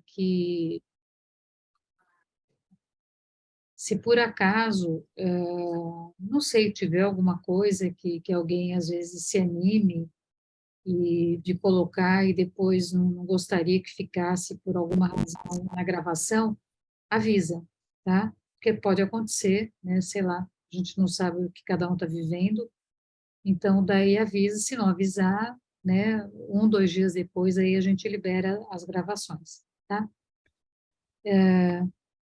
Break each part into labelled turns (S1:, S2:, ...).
S1: que, se por acaso, não sei, tiver alguma coisa que alguém às vezes se anime e de colocar e depois não gostaria que ficasse por alguma razão na gravação, avisa, tá? Porque pode acontecer, né? Sei lá, a gente não sabe o que cada um está vivendo, então daí avisa, se não avisar, né? 1, 2 dias depois aí a gente libera as gravações, tá?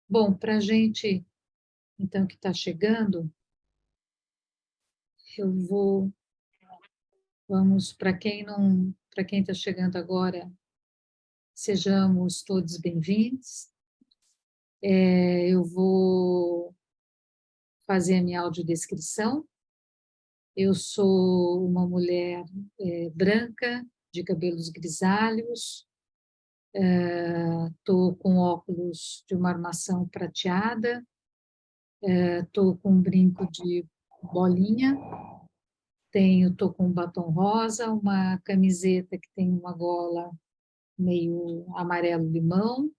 S1: Bom, para a gente, então, que está chegando, vamos, para quem está chegando agora, sejamos todos bem-vindos. Eu vou fazer a minha audiodescrição. Eu sou uma mulher branca, de cabelos grisalhos, estou com óculos de uma armação prateada, estou com um brinco de bolinha, estou com um batom rosa, uma camiseta que tem uma gola meio amarelo-limão,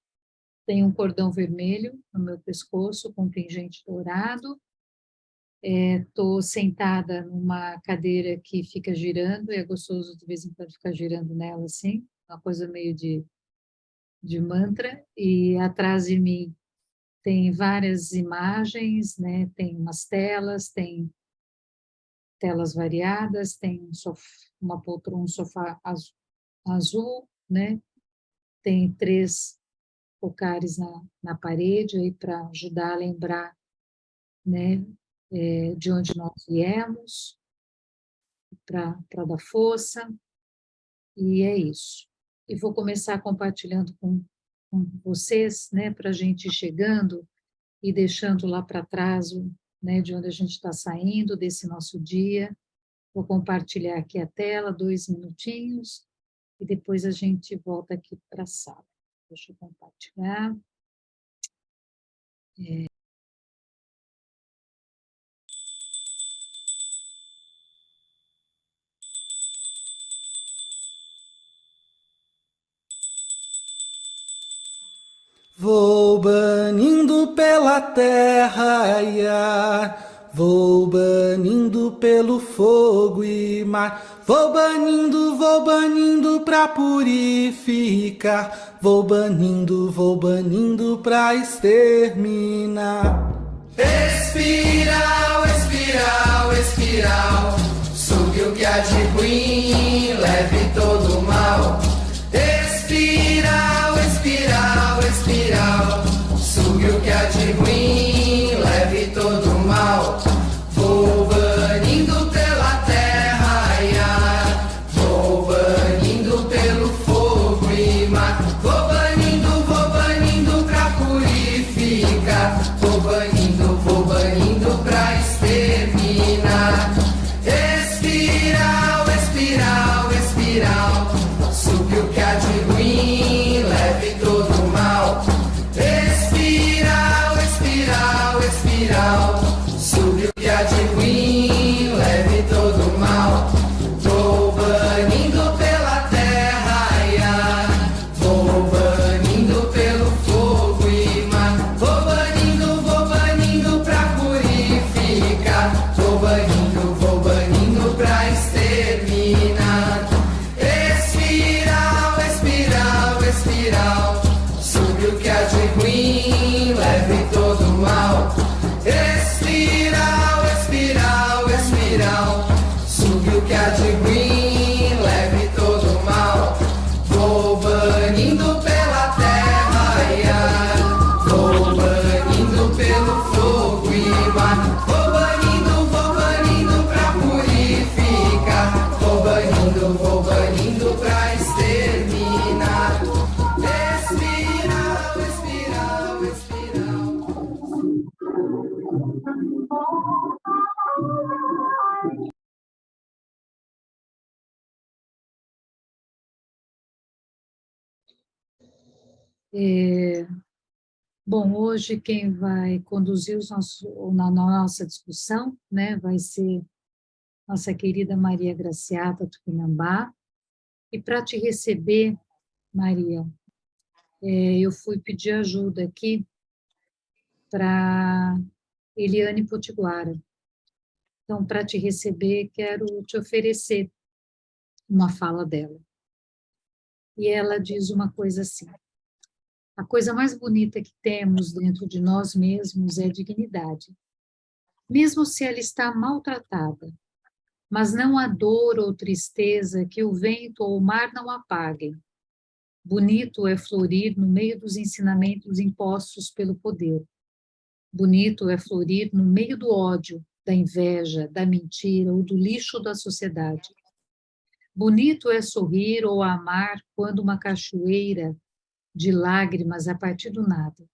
S1: tenho um cordão vermelho no meu pescoço com pingente dourado, estou sentada numa cadeira que fica girando, e é gostoso de vez em quando ficar girando nela assim, uma coisa meio de mantra, e atrás de mim tem várias imagens, né? Tem umas telas, tem telas variadas, tem uma poltrona, um sofá azul, né? Tem 3 focares na parede aí para ajudar a lembrar, né? De onde nós viemos, para dar força, e é isso. E vou começar compartilhando com vocês, né? Para a gente ir chegando e deixando lá para trás, né? De onde a gente está saindo desse nosso dia. Vou compartilhar aqui a tela, 2 minutinhos, e depois a gente volta aqui para a sala. Deixa eu compartilhar.
S2: Vou banindo pela terra e ar, vou banindo pelo fogo e mar, vou banindo pra purificar, vou banindo pra exterminar. Espiral, espiral, espiral, sugue o que há de ruim, leve todo o mal. Espiral, espiral, espiral, sugue o que há de ruim, leve todo o mal. Vou banindo pela terra e ar, vou banindo pelo fogo e mar, vou banindo pra purificar, vou banindo pra exterminar. Espiral, espiral, espiral, sugue o que há de ruim, leve todo o mal. Espiral, espiral, espiral, sugue o que há de ruim, leve todo o mal. Vou banindo pela terra e ar, vou banindo pelo fogo e mar, vou banindo pra purificar, vou banindo pra exterminar. Espiral, espiral, espiral, sugue o que há de ruim, leve todo o mal. Espiral, espiral, espiral, sugue o que há de ruim, leve todo o mal. Vou banindo pela terra e ar, vou banindo pelo fogo e mar, vou banindo pra purificar, vou banindo pra exterminar. Espiral, espiral, espiral.
S1: Bom, hoje quem vai conduzir na nossa discussão, né, vai ser nossa querida Maria Graciata Tupinambá. E para te receber, Maria, Eu fui pedir ajuda aqui para Eliane Potiguara. Então, para te receber, quero te oferecer uma fala dela. E ela diz uma coisa assim: a coisa mais bonita que temos dentro de nós mesmos é a dignidade, mesmo se ela está maltratada, mas não há dor ou tristeza que o vento ou o mar não apaguem. Bonito é florir no meio dos ensinamentos impostos pelo poder. Bonito é florir no meio do ódio, da inveja, da mentira ou do lixo da sociedade. Bonito é sorrir ou amar quando uma cachoeira de lágrimas a partir do nada.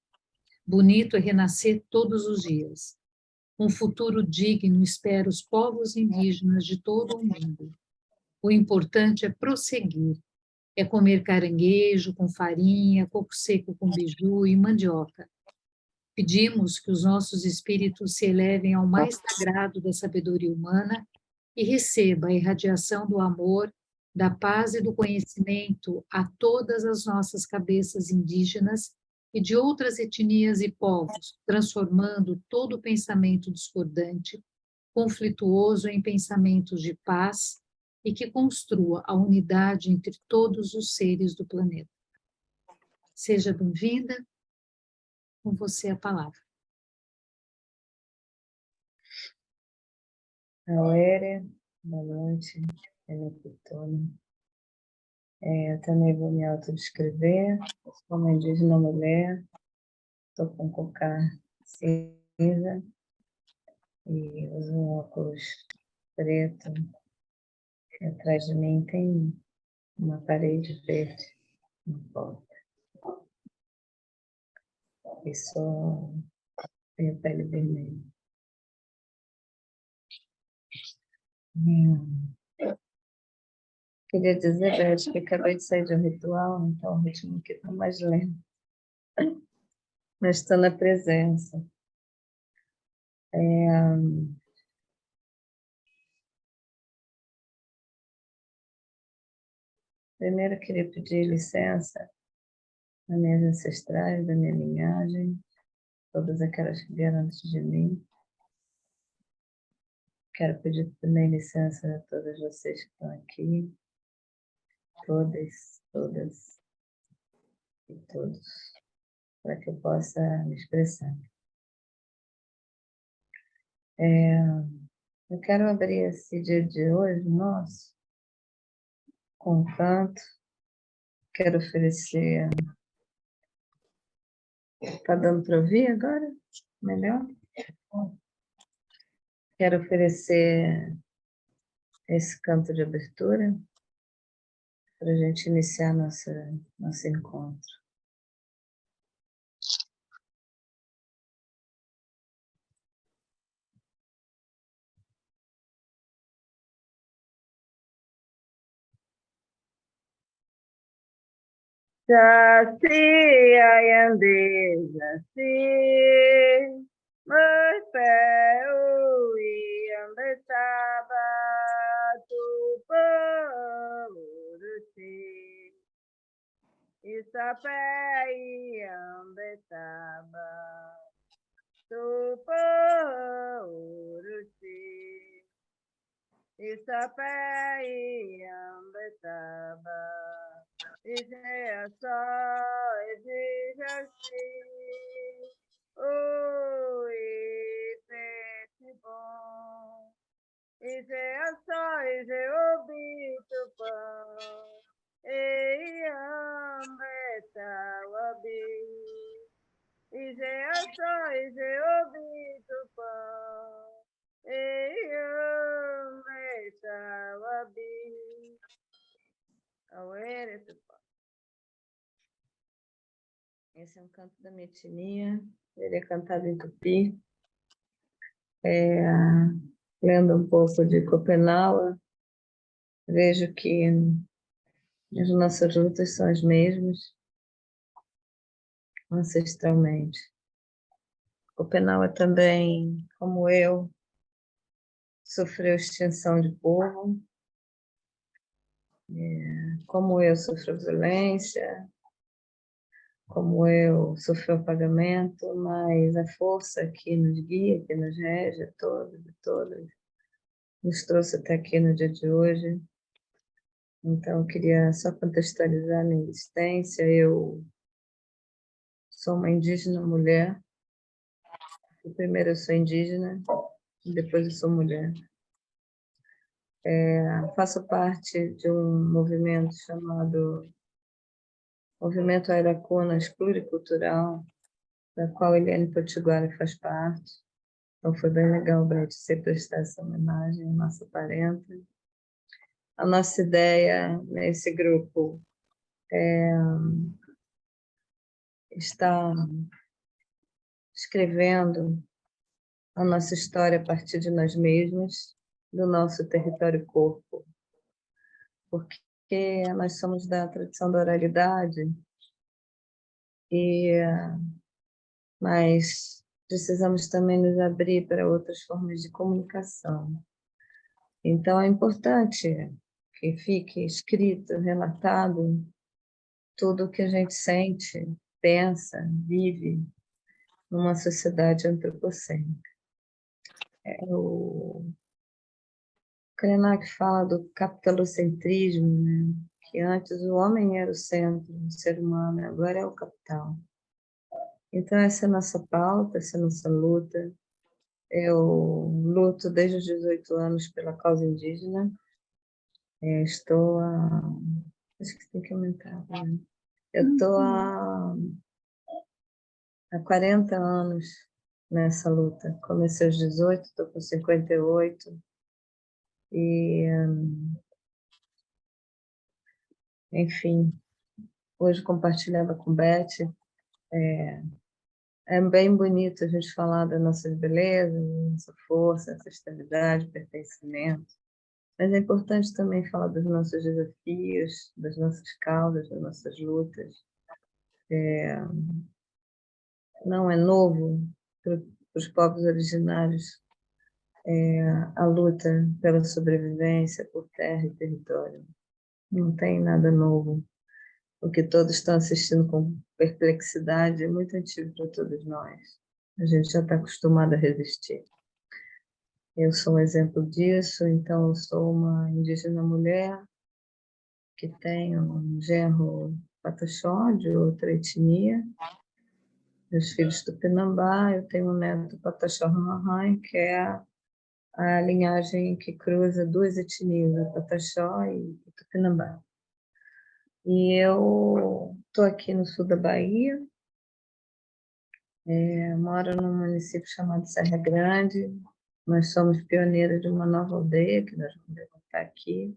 S1: Bonito é renascer todos os dias. Um futuro digno espera os povos indígenas de todo o mundo. O importante é prosseguir, é comer caranguejo com farinha, coco seco com beiju e mandioca. Pedimos que os nossos espíritos se elevem ao mais sagrado da sabedoria humana e receba a irradiação do amor, da paz e do conhecimento a todas as nossas cabeças indígenas e de outras etnias e povos, transformando todo o pensamento discordante, conflituoso em pensamentos de paz e que construa a unidade entre todos os seres do planeta. Seja bem-vinda, com você a palavra.
S3: Auéria, boa noite, Enepitona. Eu também vou me autodescrever, eu sou uma indígena mulher, estou com cocar cinza e uso um óculos preto, e atrás de mim tem uma parede verde na porta. E tenho pele vermelha. Queria dizer, Beth, que acabei de sair de um ritual, então o ritmo aqui está mais lento. Mas estou na presença. Primeiro, eu queria pedir licença às minhas ancestrais, da minha linhagem, todas aquelas que vieram antes de mim. Quero pedir também licença a todas vocês que estão aqui, todas e todos, para que eu possa me expressar. Eu quero abrir esse dia de hoje, nosso, com um canto. Quero oferecer... Está dando para ouvir agora? Melhor? Quero oferecer esse canto de abertura para a gente iniciar nosso encontro. Jaci, Ayande, Jaci, Morfeu, Iambetaba, Tupã, Uruci, Isapé, Iambetaba, Tupã, Uruci, Isapé, Iambetaba, Ije a só, ije assim, oi, peixe bom. Ije a só, ije obito pão, ei, ambeta, wabi. Ije a só, ije obito pão, ei, ambeta, wabi. Auéria, esse é um canto da minha etnia, ele é cantado em tupi, lendo um pouco de Copenhague, vejo que as nossas lutas são as mesmas, ancestralmente. Copenhague também, como eu, sofreu extinção de povo, como eu sofro violência, como eu, sofreu apagamento, mas a força que nos guia, que nos rege, a todos e todas, nos trouxe até aqui no dia de hoje. Então, eu queria só contextualizar a minha existência. Eu sou uma indígena mulher. Primeiro eu sou indígena, depois eu sou mulher. Faço parte de um movimento chamado Movimento Aracunas Pluricultural, da qual Eliane Potiguara faz parte. Então foi bem legal, Beth, você prestar essa homenagem à nossa parenta. A nossa ideia nesse grupo é estar escrevendo a nossa história a partir de nós mesmos, do nosso território corpo, porque nós somos da tradição da oralidade, mas precisamos também nos abrir para outras formas de comunicação. Então, é importante que fique escrito, relatado, tudo o que a gente sente, pensa, vive numa sociedade antropocêntrica. O Krenak fala do capitalocentrismo, né? Que antes o homem era o centro, o ser humano, agora é o capital. Então, essa é a nossa pauta, essa é a nossa luta. Eu luto desde os 18 anos pela causa indígena. Estou a... Acho que tem que aumentar, né? Eu estou há 40 anos nessa luta. Comecei aos 18, estou com 58. Enfim, hoje compartilhava com Beth. É bem bonito a gente falar das nossas belezas, nossa força, ancestralidade, pertencimento. Mas é importante também falar dos nossos desafios, das nossas causas, das nossas lutas. Não é novo para os povos originários a luta pela sobrevivência por terra e território. Não tem nada novo. O que todos estão assistindo com perplexidade é muito antigo para todos nós. A gente já está acostumado a resistir. Eu sou um exemplo disso, então eu sou uma indígena mulher que tem um genro pataxó, de outra etnia, meus filhos Tupinambá, eu tenho um neto pataxó Ramahan, que é a linhagem que cruza duas etnias, a pataxó e o Tupinambá. E eu estou aqui no sul da Bahia, moro num município chamado Serra Grande. Nós somos pioneiros de uma nova aldeia, que nós vamos levantar aqui,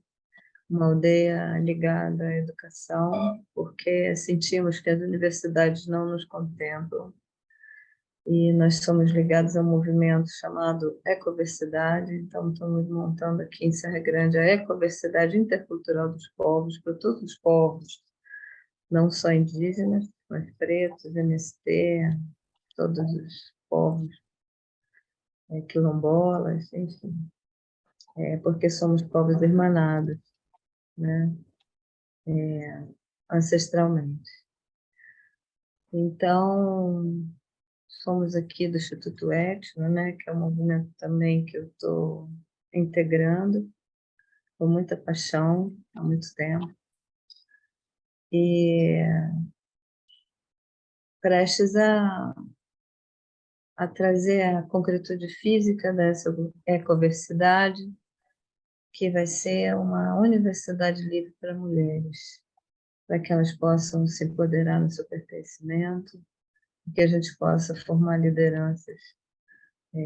S3: uma aldeia ligada à educação, porque sentimos que as universidades não nos contemplam, e nós somos ligados a um movimento chamado Ecoversidade. Então estamos montando aqui em Serra Grande a Ecoversidade Intercultural dos Povos, para todos os povos, não só indígenas, mas pretos, MST, todos os povos, quilombolas, enfim, porque somos povos irmanados, né? Ancestralmente. Então, somos aqui do Instituto Etno, né? Que é um movimento também que eu estou integrando com muita paixão há muito tempo. E prestes a trazer a concretude física dessa ecoversidade, que vai ser uma universidade livre para mulheres, para que elas possam se empoderar no seu pertencimento, que a gente possa formar lideranças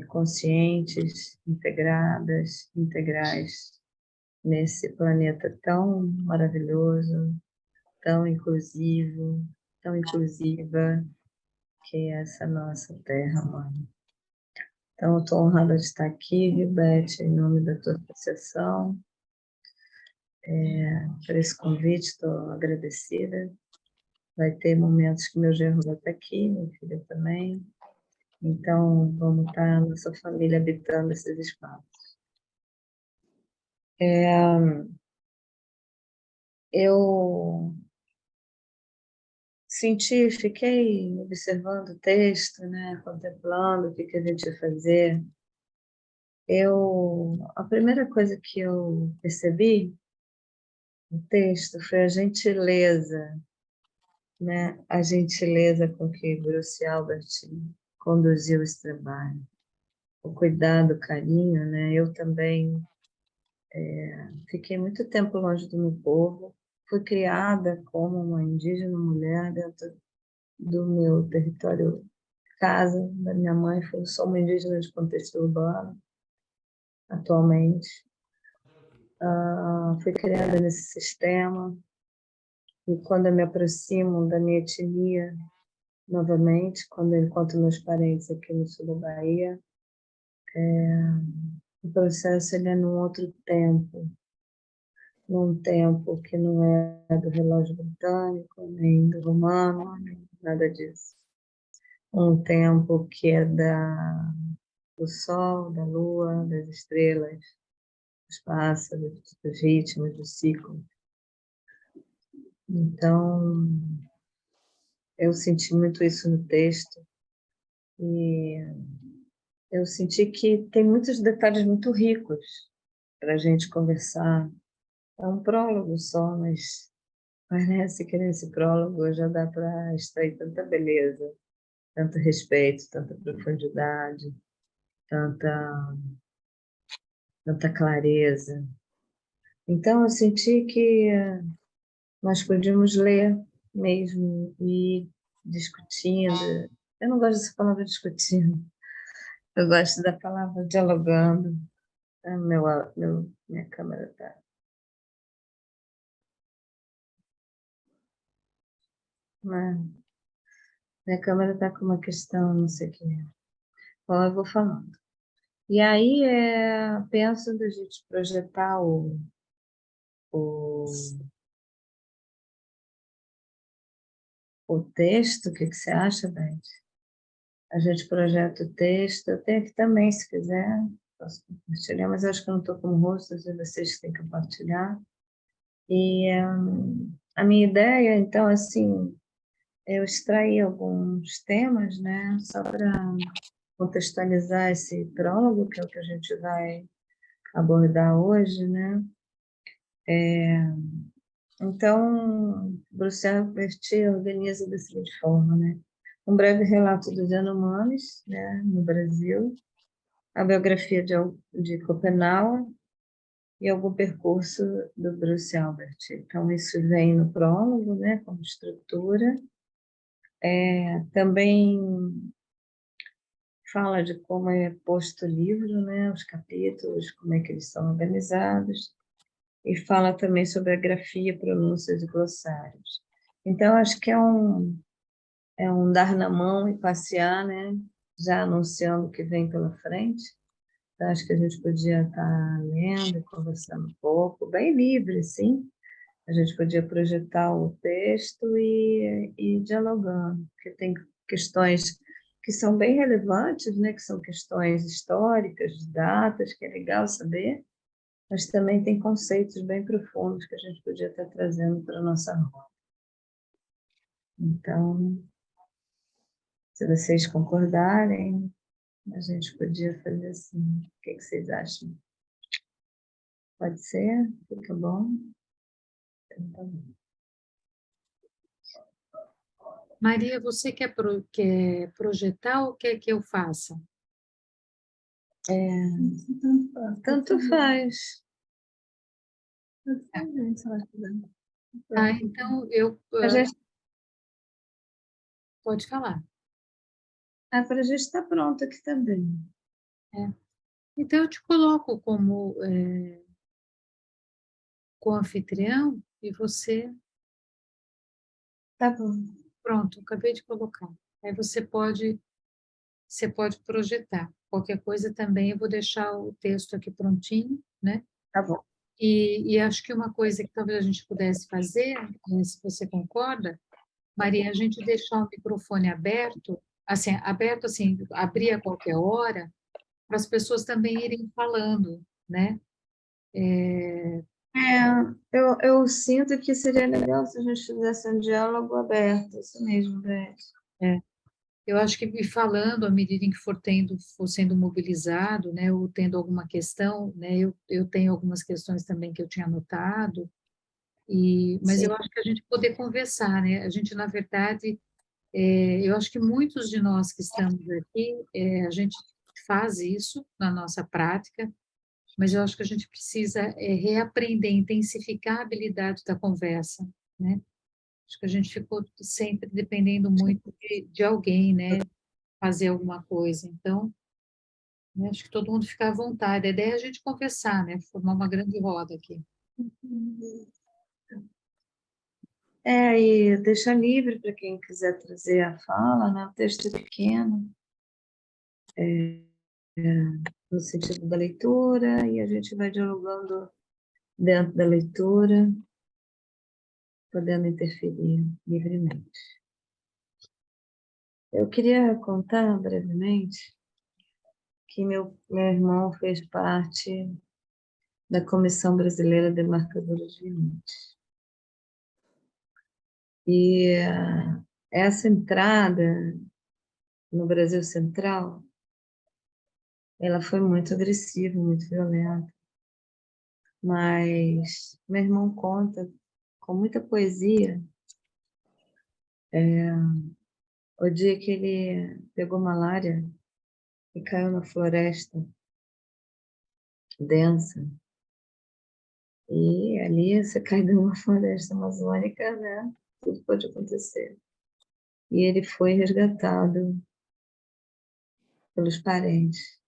S3: conscientes, integradas, integrais, nesse planeta tão maravilhoso, tão inclusivo, tão inclusiva, que é essa nossa terra, mãe. Então, eu estou honrada de estar aqui, Beth, em nome da tua associação, por esse convite, estou agradecida. Vai ter momentos que meu genro vai estar aqui, minha filha também. Então, vamos estar nossa família habitando esses espaços. Eu fiquei observando o texto, né, contemplando o que a gente ia fazer. A primeira coisa que eu percebi no texto foi a gentileza, né, a gentileza com que Bruce Albert conduziu esse trabalho, o cuidado, o carinho, né? Eu também fiquei muito tempo longe do meu povo, fui criada como uma indígena mulher dentro do meu território casa da minha mãe, sou uma indígena de contexto urbano, atualmente. Fui criada nesse sistema, e quando eu me aproximo da minha etnia, novamente, quando eu encontro meus parentes aqui no sul da Bahia, o processo ele é num outro tempo, num tempo que não é do relógio britânico, nem do romano, nem nada disso. Um tempo que é do sol, da lua, das estrelas, dos pássaros, dos ritmos, do ciclo. Então, eu senti muito isso no texto e eu senti que tem muitos detalhes muito ricos para a gente conversar. É um prólogo só, mas parece que nesse prólogo já dá para extrair tanta beleza, tanto respeito, tanta profundidade, tanta, tanta clareza. Então, eu senti que nós podíamos ler mesmo e discutindo. Eu não gosto dessa palavra discutindo, eu gosto da palavra dialogando. Minha câmera está. Minha câmera está com uma questão, não sei o que. Bom, eu vou falando. E aí, penso da gente projetar o, o texto, o que você acha, Beth? A gente projeta o texto, eu tenho aqui também, se quiser, posso compartilhar, mas acho que eu não estou com o rosto, vocês que têm que compartilhar. E a minha ideia, então, assim, eu extraí alguns temas, né, só para contextualizar esse prólogo, que é o que a gente vai abordar hoje, né? Então, Bruxelas organiza da seguinte forma, né? Um breve relato dos Yanomamis, né, no Brasil, a biografia de Copenau e algum percurso do Bruce Albert. Então, isso vem no prólogo, né, como estrutura. Também fala de como é posto o livro, né, os capítulos, como é que eles são organizados, e fala também sobre a grafia, pronúncias e glossários. Então, acho que é um dar na mão e passear, né, já anunciando o que vem pela frente. Então, acho que a gente podia estar lendo e conversando um pouco, bem livre, sim. A gente podia projetar o texto e dialogando, porque tem questões que são bem relevantes, né, que são questões históricas, de datas, que é legal saber, mas também tem conceitos bem profundos que a gente podia estar trazendo para a nossa roda. Então, se vocês concordarem, a gente podia fazer assim. O que vocês acham? Pode ser? Fica bom? Então, tá bom.
S1: Maria, você quer projetar ou quer que eu faça?
S3: Tanto faz.
S1: Ah, então eu...
S3: A gente,
S1: Pode falar.
S3: para a gente estar pronto aqui também.
S1: Então, eu te coloco como co-anfitrião e você...
S3: Tá bom.
S1: Pronto, acabei de colocar. Aí você pode projetar. Qualquer coisa também, eu vou deixar o texto aqui prontinho, né?
S3: Tá bom.
S1: E acho que uma coisa que talvez a gente pudesse fazer, se você concorda, Maria, a gente deixar o microfone aberto, assim, abrir a qualquer hora, para as pessoas também irem falando, né?
S3: Eu sinto que seria legal se a gente fizesse um diálogo aberto, isso mesmo, Beth.
S1: É. Eu acho que me falando, à medida em que for sendo mobilizado, né, ou tendo alguma questão, né, eu tenho algumas questões também que eu tinha anotado, mas
S3: Sim,
S1: eu acho que a gente poder conversar, né, a gente, na verdade, eu acho que muitos de nós que estamos aqui, a gente faz isso na nossa prática, mas eu acho que a gente precisa reaprender, intensificar a habilidade da conversa, né? Acho que a gente ficou sempre dependendo muito de alguém, né? Fazer alguma coisa. Então, né, acho que todo mundo fica à vontade. A ideia é a gente conversar, né? Formar uma grande roda aqui.
S3: e deixar livre para quem quiser trazer a fala, né? O texto é pequeno, no sentido da leitura, e a gente vai dialogando dentro da leitura, podendo interferir livremente. Eu queria contar brevemente que meu irmão fez parte da Comissão Brasileira de Marcadores de Limites. E essa entrada no Brasil Central, ela foi muito agressiva, muito violenta. Mas meu irmão conta com muita poesia o dia que ele pegou malária e caiu na floresta densa. E ali, você cai numa floresta amazônica, né? Tudo pode acontecer. E ele foi resgatado pelos parentes.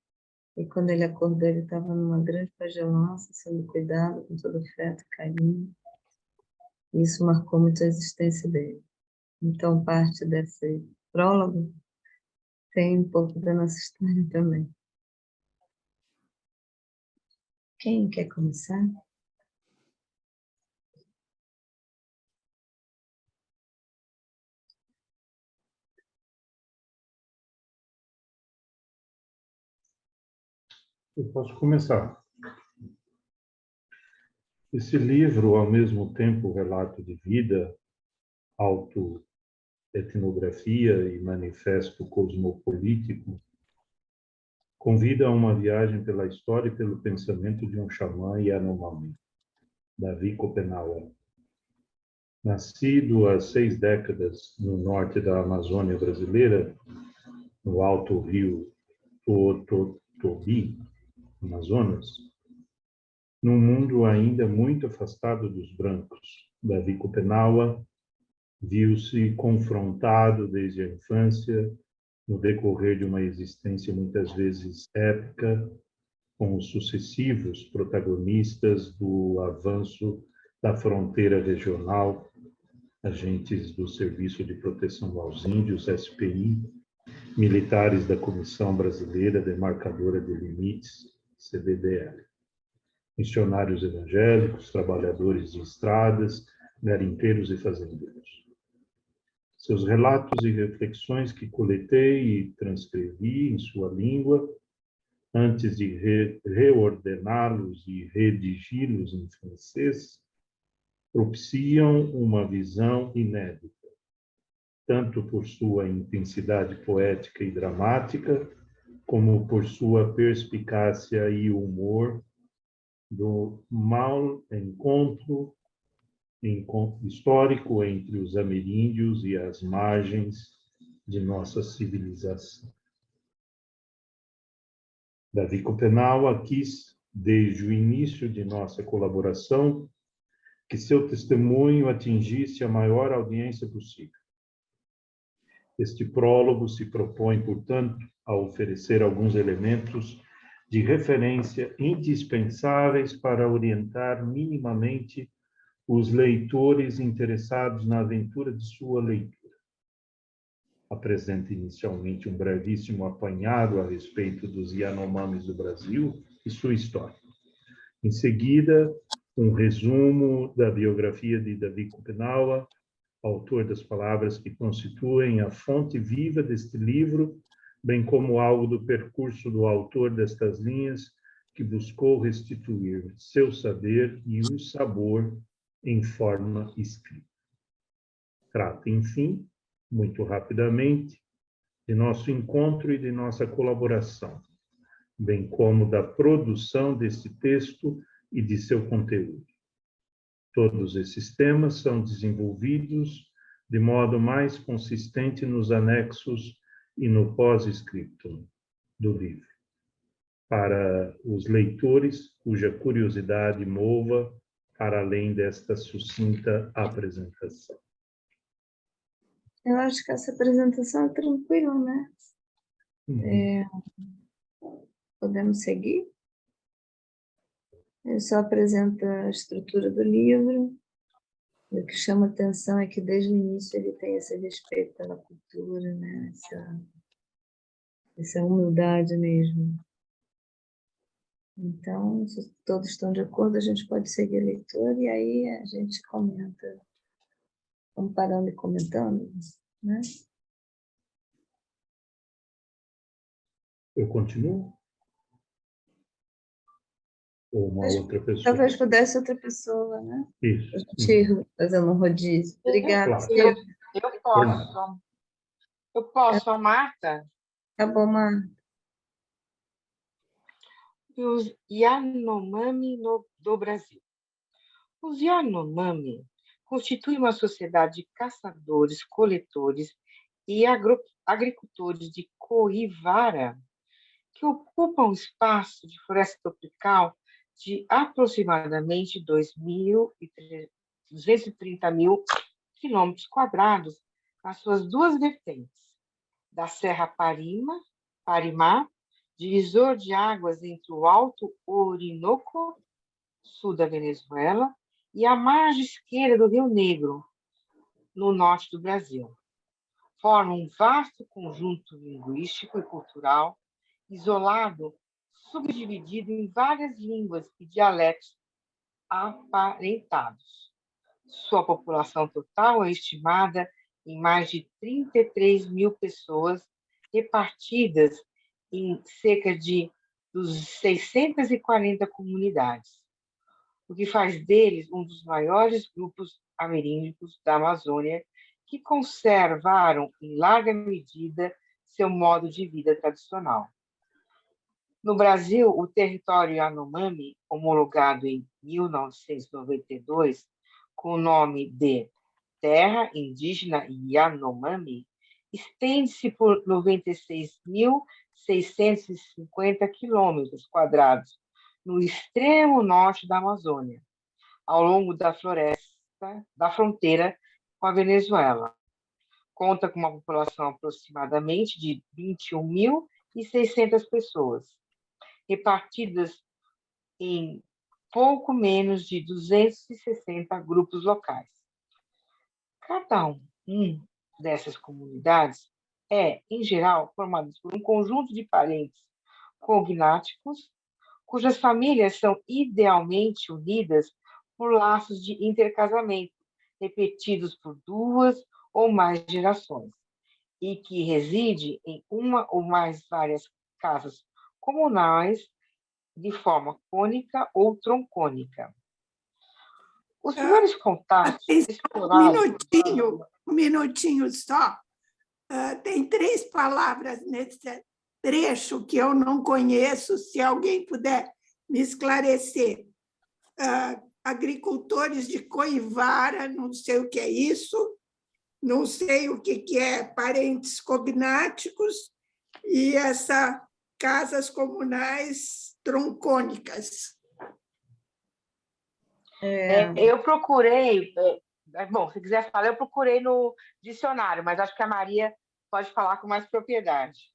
S3: E quando ele acordou, ele estava numa grande pagelança, sendo cuidado com todo afeto e carinho. E isso marcou muito a existência dele. Então, parte desse prólogo tem um pouco da nossa história também. Quem quer começar?
S4: Eu posso começar. Esse livro, ao mesmo tempo relato de vida, autoetnografia e manifesto cosmopolítico, convida a uma viagem pela história e pelo pensamento de um xamã Yanomami, Davi Copenaua. Nascido há 6 décadas no norte da Amazônia brasileira, no alto rio Tototobi, Amazonas, num mundo ainda muito afastado dos brancos, Davi Copenaua viu-se confrontado desde a infância, no decorrer de uma existência muitas vezes épica, com os sucessivos protagonistas do avanço da fronteira regional, agentes do Serviço de Proteção aos Índios, SPI, militares da Comissão Brasileira Demarcadora de Limites, CBDL, missionários evangélicos, trabalhadores de estradas, garimpeiros e fazendeiros. Seus relatos e reflexões que coletei e transcrevi em sua língua, antes de reordená-los e redigi-los em francês, propiciam uma visão inédita, tanto por sua intensidade poética e dramática, como por sua perspicácia e humor do mal encontro histórico entre os ameríndios e as margens de nossa civilização. Davi Copenaua quis, desde o início de nossa colaboração, que seu testemunho atingisse a maior audiência possível. Este prólogo se propõe, portanto, a oferecer alguns elementos de referência indispensáveis para orientar minimamente os leitores interessados na aventura de sua leitura. Apresenta inicialmente um brevíssimo apanhado a respeito dos Yanomamis do Brasil e sua história. Em seguida, um resumo da biografia de Davi Copenaua, autor das palavras que constituem a fonte viva deste livro, bem como algo do percurso do autor destas linhas, que buscou restituir seu saber e o sabor em forma escrita. Trata, enfim, muito rapidamente, de nosso encontro e de nossa colaboração, bem como da produção desse texto e de seu conteúdo. Todos esses temas são desenvolvidos de modo mais consistente nos anexos e no pós-escrito do livro, para os leitores cuja curiosidade mova para além desta sucinta apresentação.
S3: Eu acho que essa apresentação é tranquila, né? Podemos seguir? Ele só apresenta a estrutura do livro. E o que chama atenção é que desde o início ele tem esse respeito pela cultura, né? Essa humildade mesmo. Então, se todos estão de acordo, a gente pode seguir a leitura e aí a gente comenta, comparando e comentando, né?
S4: Eu continuo? Ou uma outra pessoa?
S3: Talvez pudesse outra pessoa, né?
S4: Isso.
S3: A gente fazendo um rodízio. Obrigada,
S4: Claro.
S3: Silvia.
S5: Eu posso. Eu posso, Marta?
S3: Tá bom, Marta.
S5: Os Yanomami do Brasil. Os Yanomami constituem uma sociedade de caçadores, coletores e agricultores de Coivara, que ocupam um espaço de floresta tropical de aproximadamente 230 mil quilômetros quadrados nas suas duas vertentes, da Serra Parimá, divisor de águas entre o Alto Orinoco, sul da Venezuela, e a margem esquerda do Rio Negro, no norte do Brasil. Formam um vasto conjunto linguístico e cultural, isolado, subdividido em várias línguas e dialetos aparentados. Sua população total é estimada em mais de 33 mil pessoas, repartidas em cerca de 640 comunidades, o que faz deles um dos maiores grupos ameríndigos da Amazônia, que conservaram, em larga medida, seu modo de vida tradicional. No Brasil, o território Yanomami, homologado em 1992, com o nome de Terra Indígena Yanomami, estende-se por 96.650 quilômetros quadrados no extremo norte da Amazônia, ao longo da fronteira com a Venezuela. Conta com uma população aproximadamente de 21.600 pessoas, repartidas em pouco menos de 260 grupos locais. Cada um dessas comunidades é, em geral, formado por um conjunto de parentes cognáticos, cujas famílias são idealmente unidas por laços de intercasamento, repetidos por 2 ou mais gerações, e que reside em uma ou mais várias casas comunais de forma cônica ou troncônica. Os primeiros contatos
S6: Um minutinho só. Tem 3 palavras nesse trecho que eu não conheço, se alguém puder me esclarecer. Agricultores de Coivara, não sei o que é isso, não sei o que é parentes cognáticos e essa casas comunais troncônicas.
S5: Eu procurei, bom, se quiser falar, eu procurei no dicionário, mas acho que a Maria pode falar com mais propriedade.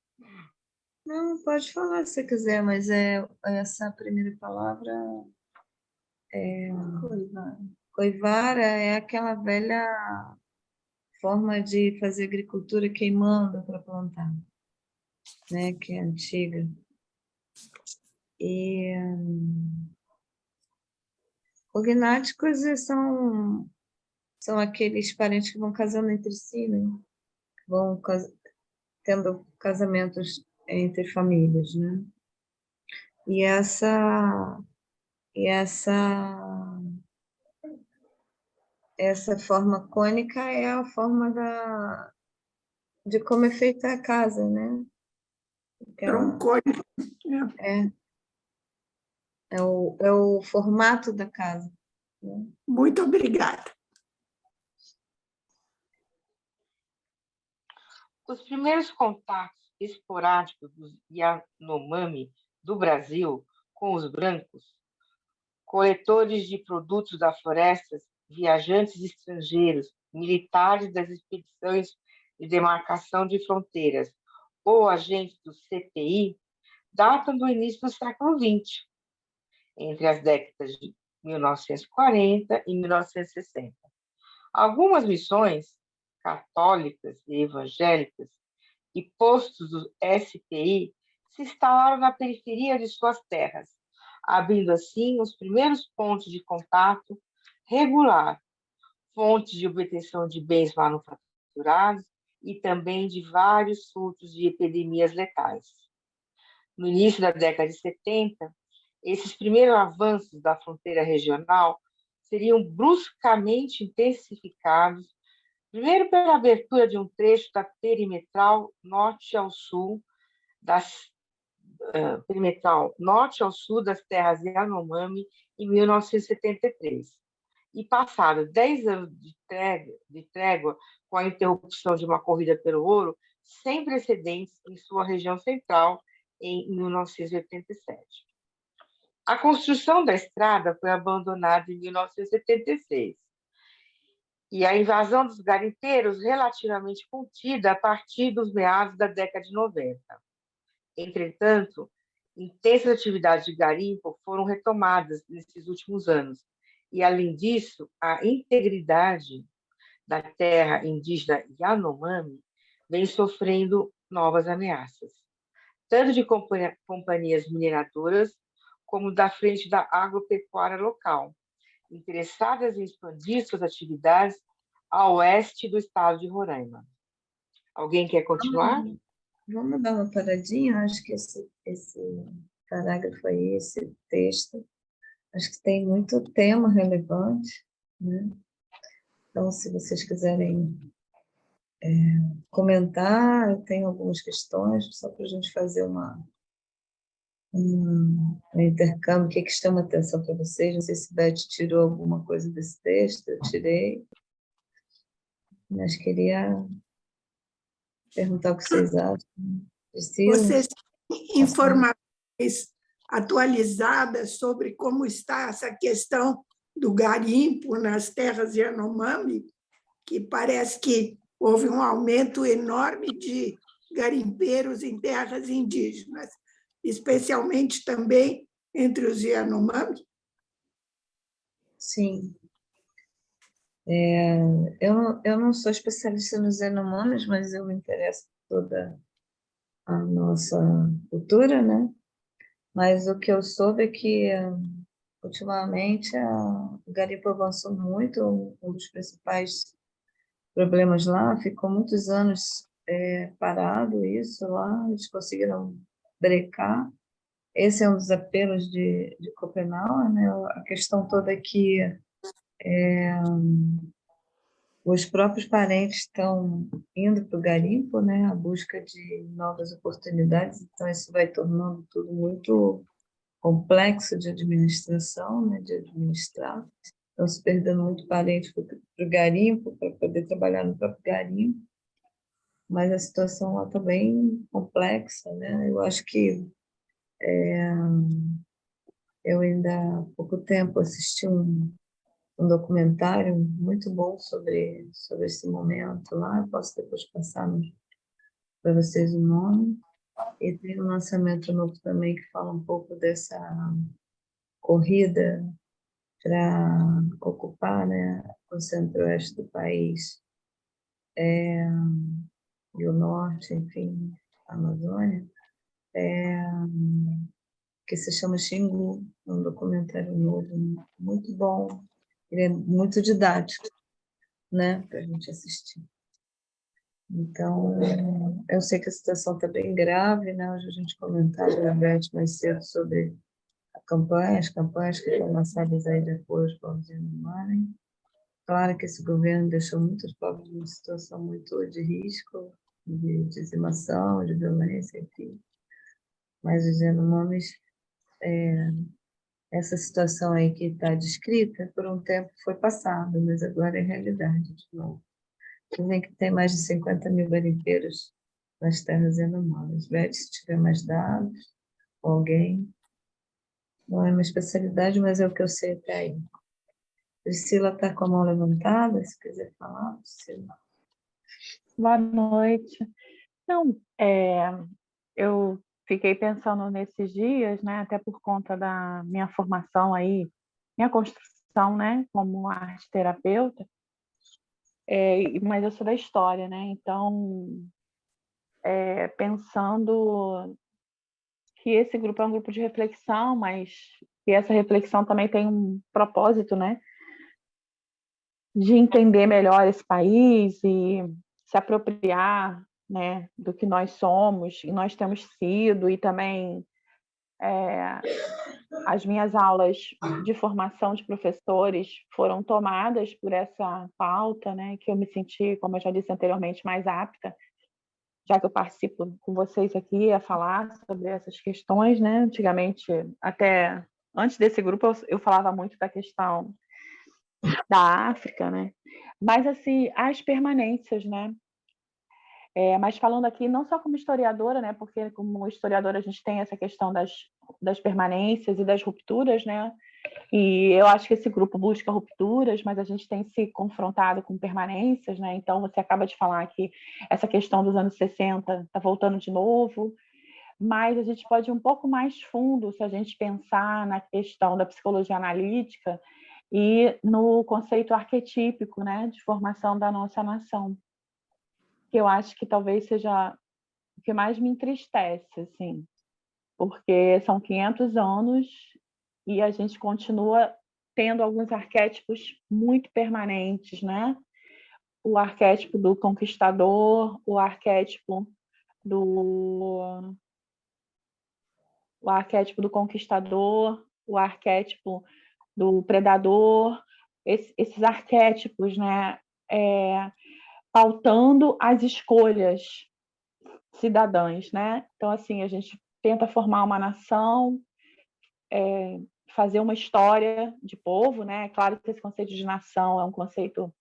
S3: Não, pode falar se quiser, mas essa primeira palavra Coivara é aquela velha forma de fazer agricultura queimando para plantar, né, que é antiga. E cognáticos são aqueles parentes que vão casando entre si, né? Vão tendo casamentos entre famílias, né? E essa forma cônica é a forma de como é feita a casa, né?
S6: Troncônico.
S3: É o formato da casa, né?
S6: Muito obrigada.
S5: Os primeiros contatos esporádicos dos Yanomami do Brasil com os brancos, coletores de produtos da floresta, viajantes estrangeiros, militares das expedições de demarcação de fronteiras ou agentes do CPI, datam do início do século XX, entre as décadas de 1940 e 1960. Algumas missões católicas e evangélicas e postos do SPI se instalaram na periferia de suas terras, abrindo assim os primeiros pontos de contato regular, fontes de obtenção de bens manufaturados e também de vários surtos de epidemias letais. No início da década de 70, esses primeiros avanços da fronteira regional seriam bruscamente intensificados, primeiro pela abertura de um trecho da perimetral norte ao sul das terras Yanomami em 1973. E passados 10 anos de trégua com a interrupção de uma corrida pelo ouro, sem precedentes em sua região central em 1987. A construção da estrada foi abandonada em 1976 e a invasão dos garimpeiros relativamente contida a partir dos meados da década de 90. Entretanto, intensas atividades de garimpo foram retomadas nesses últimos anos e, além disso, a integridade da terra indígena Yanomami vem sofrendo novas ameaças, tanto de companhias mineradoras como da frente da agropecuária local, interessadas em expandir suas atividades a oeste do estado de Roraima. Alguém quer continuar?
S3: Vamos dar uma paradinha, acho que esse parágrafo aí, esse texto, acho que tem muito tema relevante, né? Então, se vocês quiserem comentar, eu tenho algumas questões, só para a gente fazer um intercâmbio, o que chama atenção para vocês, não sei se Beth tirou alguma coisa desse texto, eu tirei, mas queria perguntar o que vocês acham. Priscila?
S6: Vocês têm informações atualizadas sobre como está essa questão do garimpo nas terras Yanomami, que parece que houve um aumento enorme de garimpeiros em terras indígenas, especialmente também entre os Yanomami?
S3: Sim. Eu não sou especialista nos Yanomamis, mas eu me interesso por toda a nossa cultura, né? Mas o que eu soube é que, ultimamente, o garimpo avançou muito, um dos principais problemas lá, ficou muitos anos parado isso lá, eles conseguiram brecar. Esse é um dos apelos de Copenhague, né? A questão toda é que os próprios parentes estão indo para o garimpo, né, à busca de novas oportunidades, então isso vai tornando tudo muito complexo de administração, né, de administrar. Estão se perdendo muito parente para o garimpo, para poder trabalhar no próprio garimpo, mas a situação lá está bem complexa, né? Eu acho que eu ainda há pouco tempo assisti um documentário muito bom sobre esse momento lá, eu posso depois passar para vocês o nome, e tem um lançamento novo também que fala um pouco dessa corrida para ocupar, né, o centro-oeste do país e o norte, enfim, a Amazônia, que se chama Xingu, um documentário novo, muito bom, ele é muito didático, né, para a gente assistir. Então, eu sei que a situação está bem grave, né? Hoje a gente comentava, Beth, mais cedo sobre as campanhas que foram lançadas aí de apoio aos povos Yanomami. Claro que esse governo deixou muitos povos numa situação muito de risco, de dizimação, de violência, enfim. Mas os Yanomamis, essa situação aí que está descrita, por um tempo foi passada, mas agora é realidade de novo. Dizem que tem mais de 50 mil garimpeiros nas terras Yanomamis. Beth, se tiver mais dados, ou alguém, não é uma especialidade, mas é o que eu sei até aí. Priscila está com a mão levantada, se quiser falar, Priscila.
S7: Boa noite. Não, eu fiquei pensando nesses dias, né, até por conta da minha formação aí, minha construção, né, como arte terapeuta, mas eu sou da história, né, então, pensando que esse grupo é um grupo de reflexão, mas que essa reflexão também tem um propósito, né, de entender melhor esse país e se apropriar, né, do que nós somos e nós temos sido, e também as minhas aulas de formação de professores foram tomadas por essa pauta, né, que eu me senti, como eu já disse anteriormente, mais apta, já que eu participo com vocês aqui a falar sobre essas questões, né? Antigamente, até antes desse grupo, eu falava muito da questão da África, né? Mas, assim, as permanências, né? Mas falando aqui, não só como historiadora, né? Porque como historiadora a gente tem essa questão das permanências e das rupturas, né? E eu acho que esse grupo busca rupturas, mas a gente tem se confrontado com permanências, né? Então, você acaba de falar que essa questão dos anos 60 está voltando de novo, mas a gente pode ir um pouco mais fundo se a gente pensar na questão da psicologia analítica e no conceito arquetípico, né, de formação da nossa nação, que eu acho que talvez seja o que mais me entristece, assim, porque são 500 anos e a gente continua tendo alguns arquétipos muito permanentes, né? O arquétipo do conquistador, o arquétipo do conquistador, o arquétipo do predador, esses arquétipos, né? Pautando as escolhas cidadãs, né? Então, assim, a gente tenta formar uma nação, fazer uma história de povo, né? Claro que esse conceito de nação é um conceito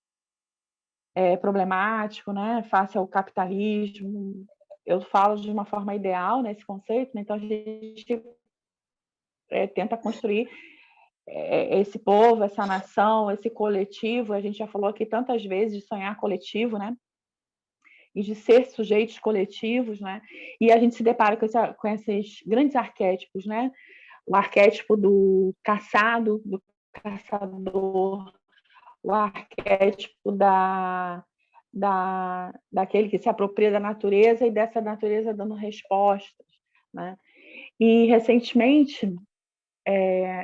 S7: problemático, né? Face ao capitalismo. Eu falo de uma forma ideal nesse conceito, né? Então a gente tenta construir esse povo, essa nação, esse coletivo. A gente já falou aqui tantas vezes de sonhar coletivo, né? E de ser sujeitos coletivos, né? E a gente se depara com esses grandes arquétipos, né? O arquétipo do caçado, do caçador, o arquétipo daquele que se apropria da natureza e dessa natureza dando respostas, né? E, recentemente,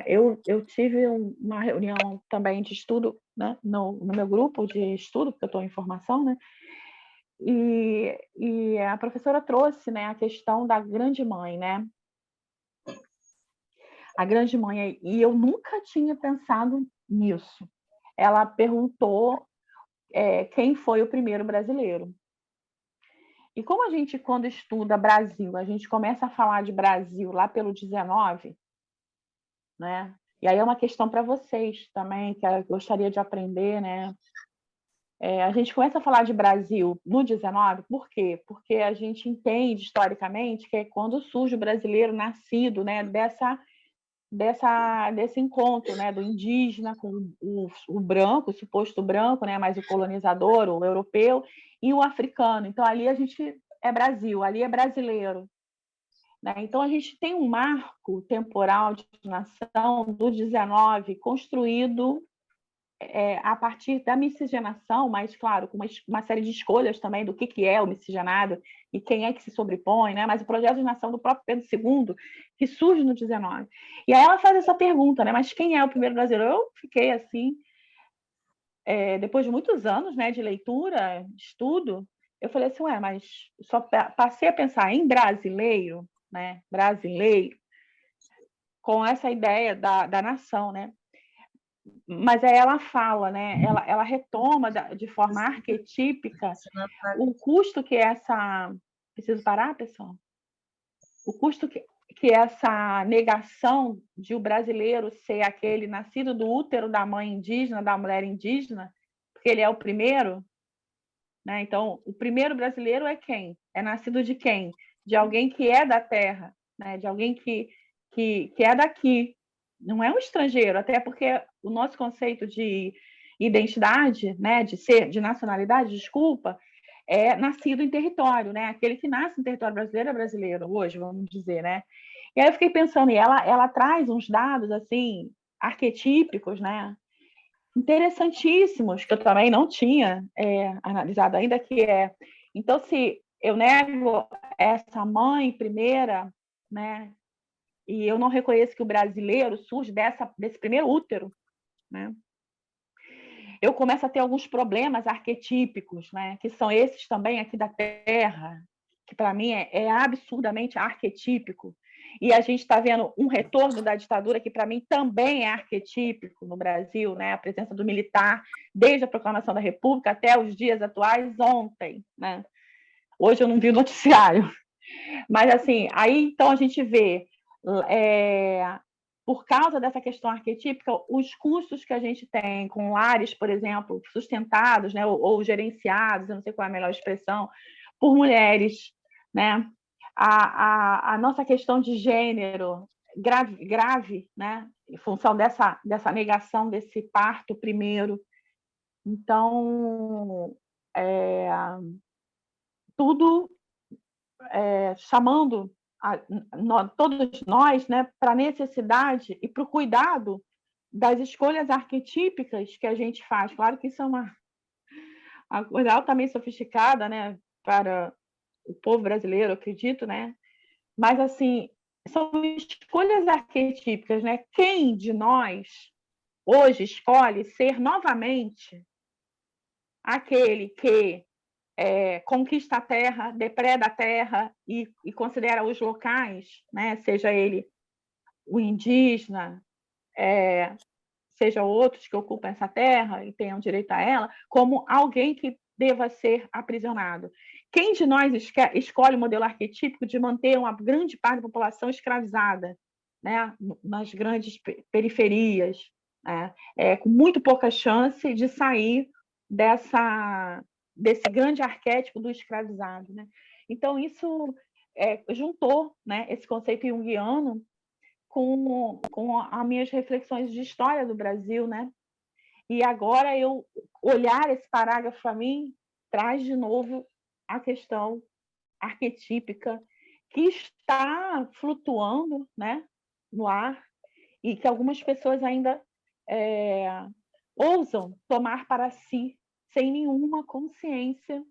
S7: eu tive uma reunião também de estudo, né, no meu grupo de estudo, porque eu estou em formação, né? E a professora trouxe, né, a questão da grande mãe, né? A grande mãe, e eu nunca tinha pensado nisso. Ela perguntou quem foi o primeiro brasileiro. E como a gente, quando estuda Brasil, a gente começa a falar de Brasil lá pelo 19, né? E aí é uma questão para vocês também, que eu gostaria de aprender, né? A gente começa a falar de Brasil no 19, por quê? Porque a gente entende historicamente que é quando surge o brasileiro nascido, né, desse encontro, né, do indígena com o branco, o suposto branco, né, mas o colonizador, o europeu, e o africano. Então, ali a gente é Brasil, ali é brasileiro, né? Então, a gente tem um marco temporal de nação do 19 construído a partir da miscigenação, mas, claro, com uma série de escolhas também do que é o miscigenado e quem é que se sobrepõe, né? Mas o projeto de nação do próprio Pedro II, que surge no 19. E aí ela faz essa pergunta, né? Mas quem é o primeiro brasileiro? Eu fiquei assim, depois de muitos anos, né, de leitura, de estudo, eu falei assim, ué, mas só passei a pensar em brasileiro, né? Brasileiro, com essa ideia da nação, né? Mas aí ela fala, né? Ela retoma de forma arquetípica o custo que essa... Preciso parar, pessoal? O custo que essa negação de o brasileiro ser aquele nascido do útero da mãe indígena, da mulher indígena, porque ele é o primeiro, né? Então, o primeiro brasileiro é quem? É nascido de quem? De alguém que é da terra, né? De alguém que é daqui. Não é um estrangeiro, até porque o nosso conceito de identidade, né? De nacionalidade, desculpa, é nascido em território, né? Aquele que nasce em território brasileiro é brasileiro, hoje, vamos dizer, né? E aí eu fiquei pensando, e ela traz uns dados, assim, arquetípicos, né? Interessantíssimos, que eu também não tinha analisado ainda, que é, então, se eu nego essa mãe primeira, né, e eu não reconheço que o brasileiro surge desse primeiro útero, né, eu começo a ter alguns problemas arquetípicos, né, que são esses também aqui da Terra, que para mim é absurdamente arquetípico. E a gente está vendo um retorno da ditadura que, para mim, também é arquetípico no Brasil, né? A presença do militar, desde a proclamação da República até os dias atuais, ontem, né? Hoje eu não vi o noticiário. Mas, assim, aí, então, a gente vê, por causa dessa questão arquetípica, os custos que a gente tem com lares, por exemplo, sustentados, né? Ou gerenciados, eu não sei qual é a melhor expressão, por mulheres, né? A nossa questão de gênero grave, né? Em função dessa negação desse parto primeiro. Então, tudo chamando todos nós, né, para a necessidade e para o cuidado das escolhas arquetípicas que a gente uma coisa altamente sofisticada, né, para o povo brasileiro, acredito, né? Mas, assim, são escolhas arquetípicas, né? Quem de nós hoje escolhe ser novamente aquele que conquista a terra, depreda a terra e considera os locais, né? Seja ele o indígena, seja outros que ocupam essa terra e tenham direito a ela, como alguém que deva ser aprisionado. Quem de nós escolhe o modelo arquetípico de manter uma grande parte da população escravizada, né, nas grandes periferias, né, com muito pouca chance de sair desse grande arquétipo do escravizado, né? Então, isso juntou, né, esse conceito junguiano com as minhas reflexões de história do Brasil, né? E agora eu olhar esse parágrafo para mim traz de novo a questão arquetípica que está flutuando, né, no ar e que algumas pessoas ainda ousam tomar para si sem nenhuma consciência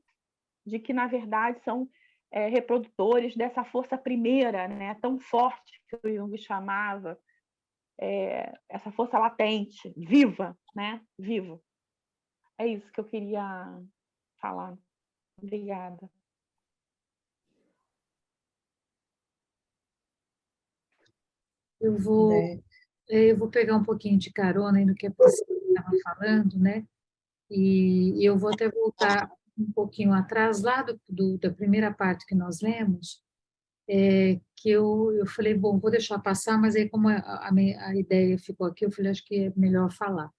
S7: de que, na verdade, são reprodutores dessa força primeira, né, tão forte que o Jung chamava, essa força latente, viva, né, viva. É isso que eu queria falar. Obrigada.
S1: Eu vou pegar um pouquinho de carona aí no que a Priscila estava falando, né? E eu vou até voltar um pouquinho atrás, lá da primeira parte que nós lemos, que eu falei, bom, vou deixar passar, mas aí como a ideia ficou aqui, eu falei, acho que é melhor falar.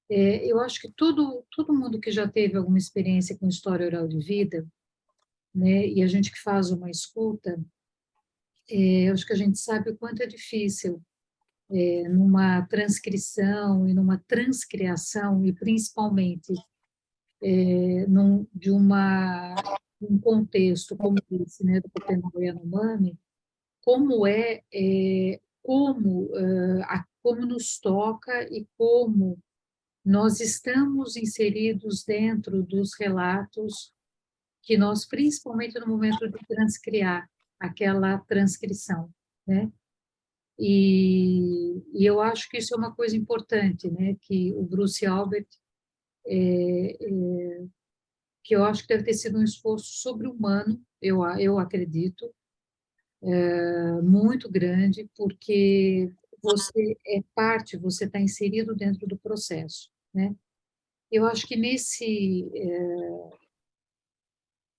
S1: Eu acho que todo mundo que já teve alguma experiência com história oral de vida, né, e a gente que faz uma escuta, eu acho que a gente sabe o quanto é difícil numa transcrição e numa transcriação, e principalmente de um contexto como esse, né, do Tupinambá Yanomami, como nos toca e como nós estamos inseridos dentro dos relatos que nós, principalmente no momento de transcriar aquela transcrição, né? E eu acho que isso é uma coisa importante, né? Que o Bruce Albert, que eu acho que deve ter sido um esforço sobre-humano, eu acredito, muito grande, porque você é parte, você está inserido dentro do processo, né? Eu acho que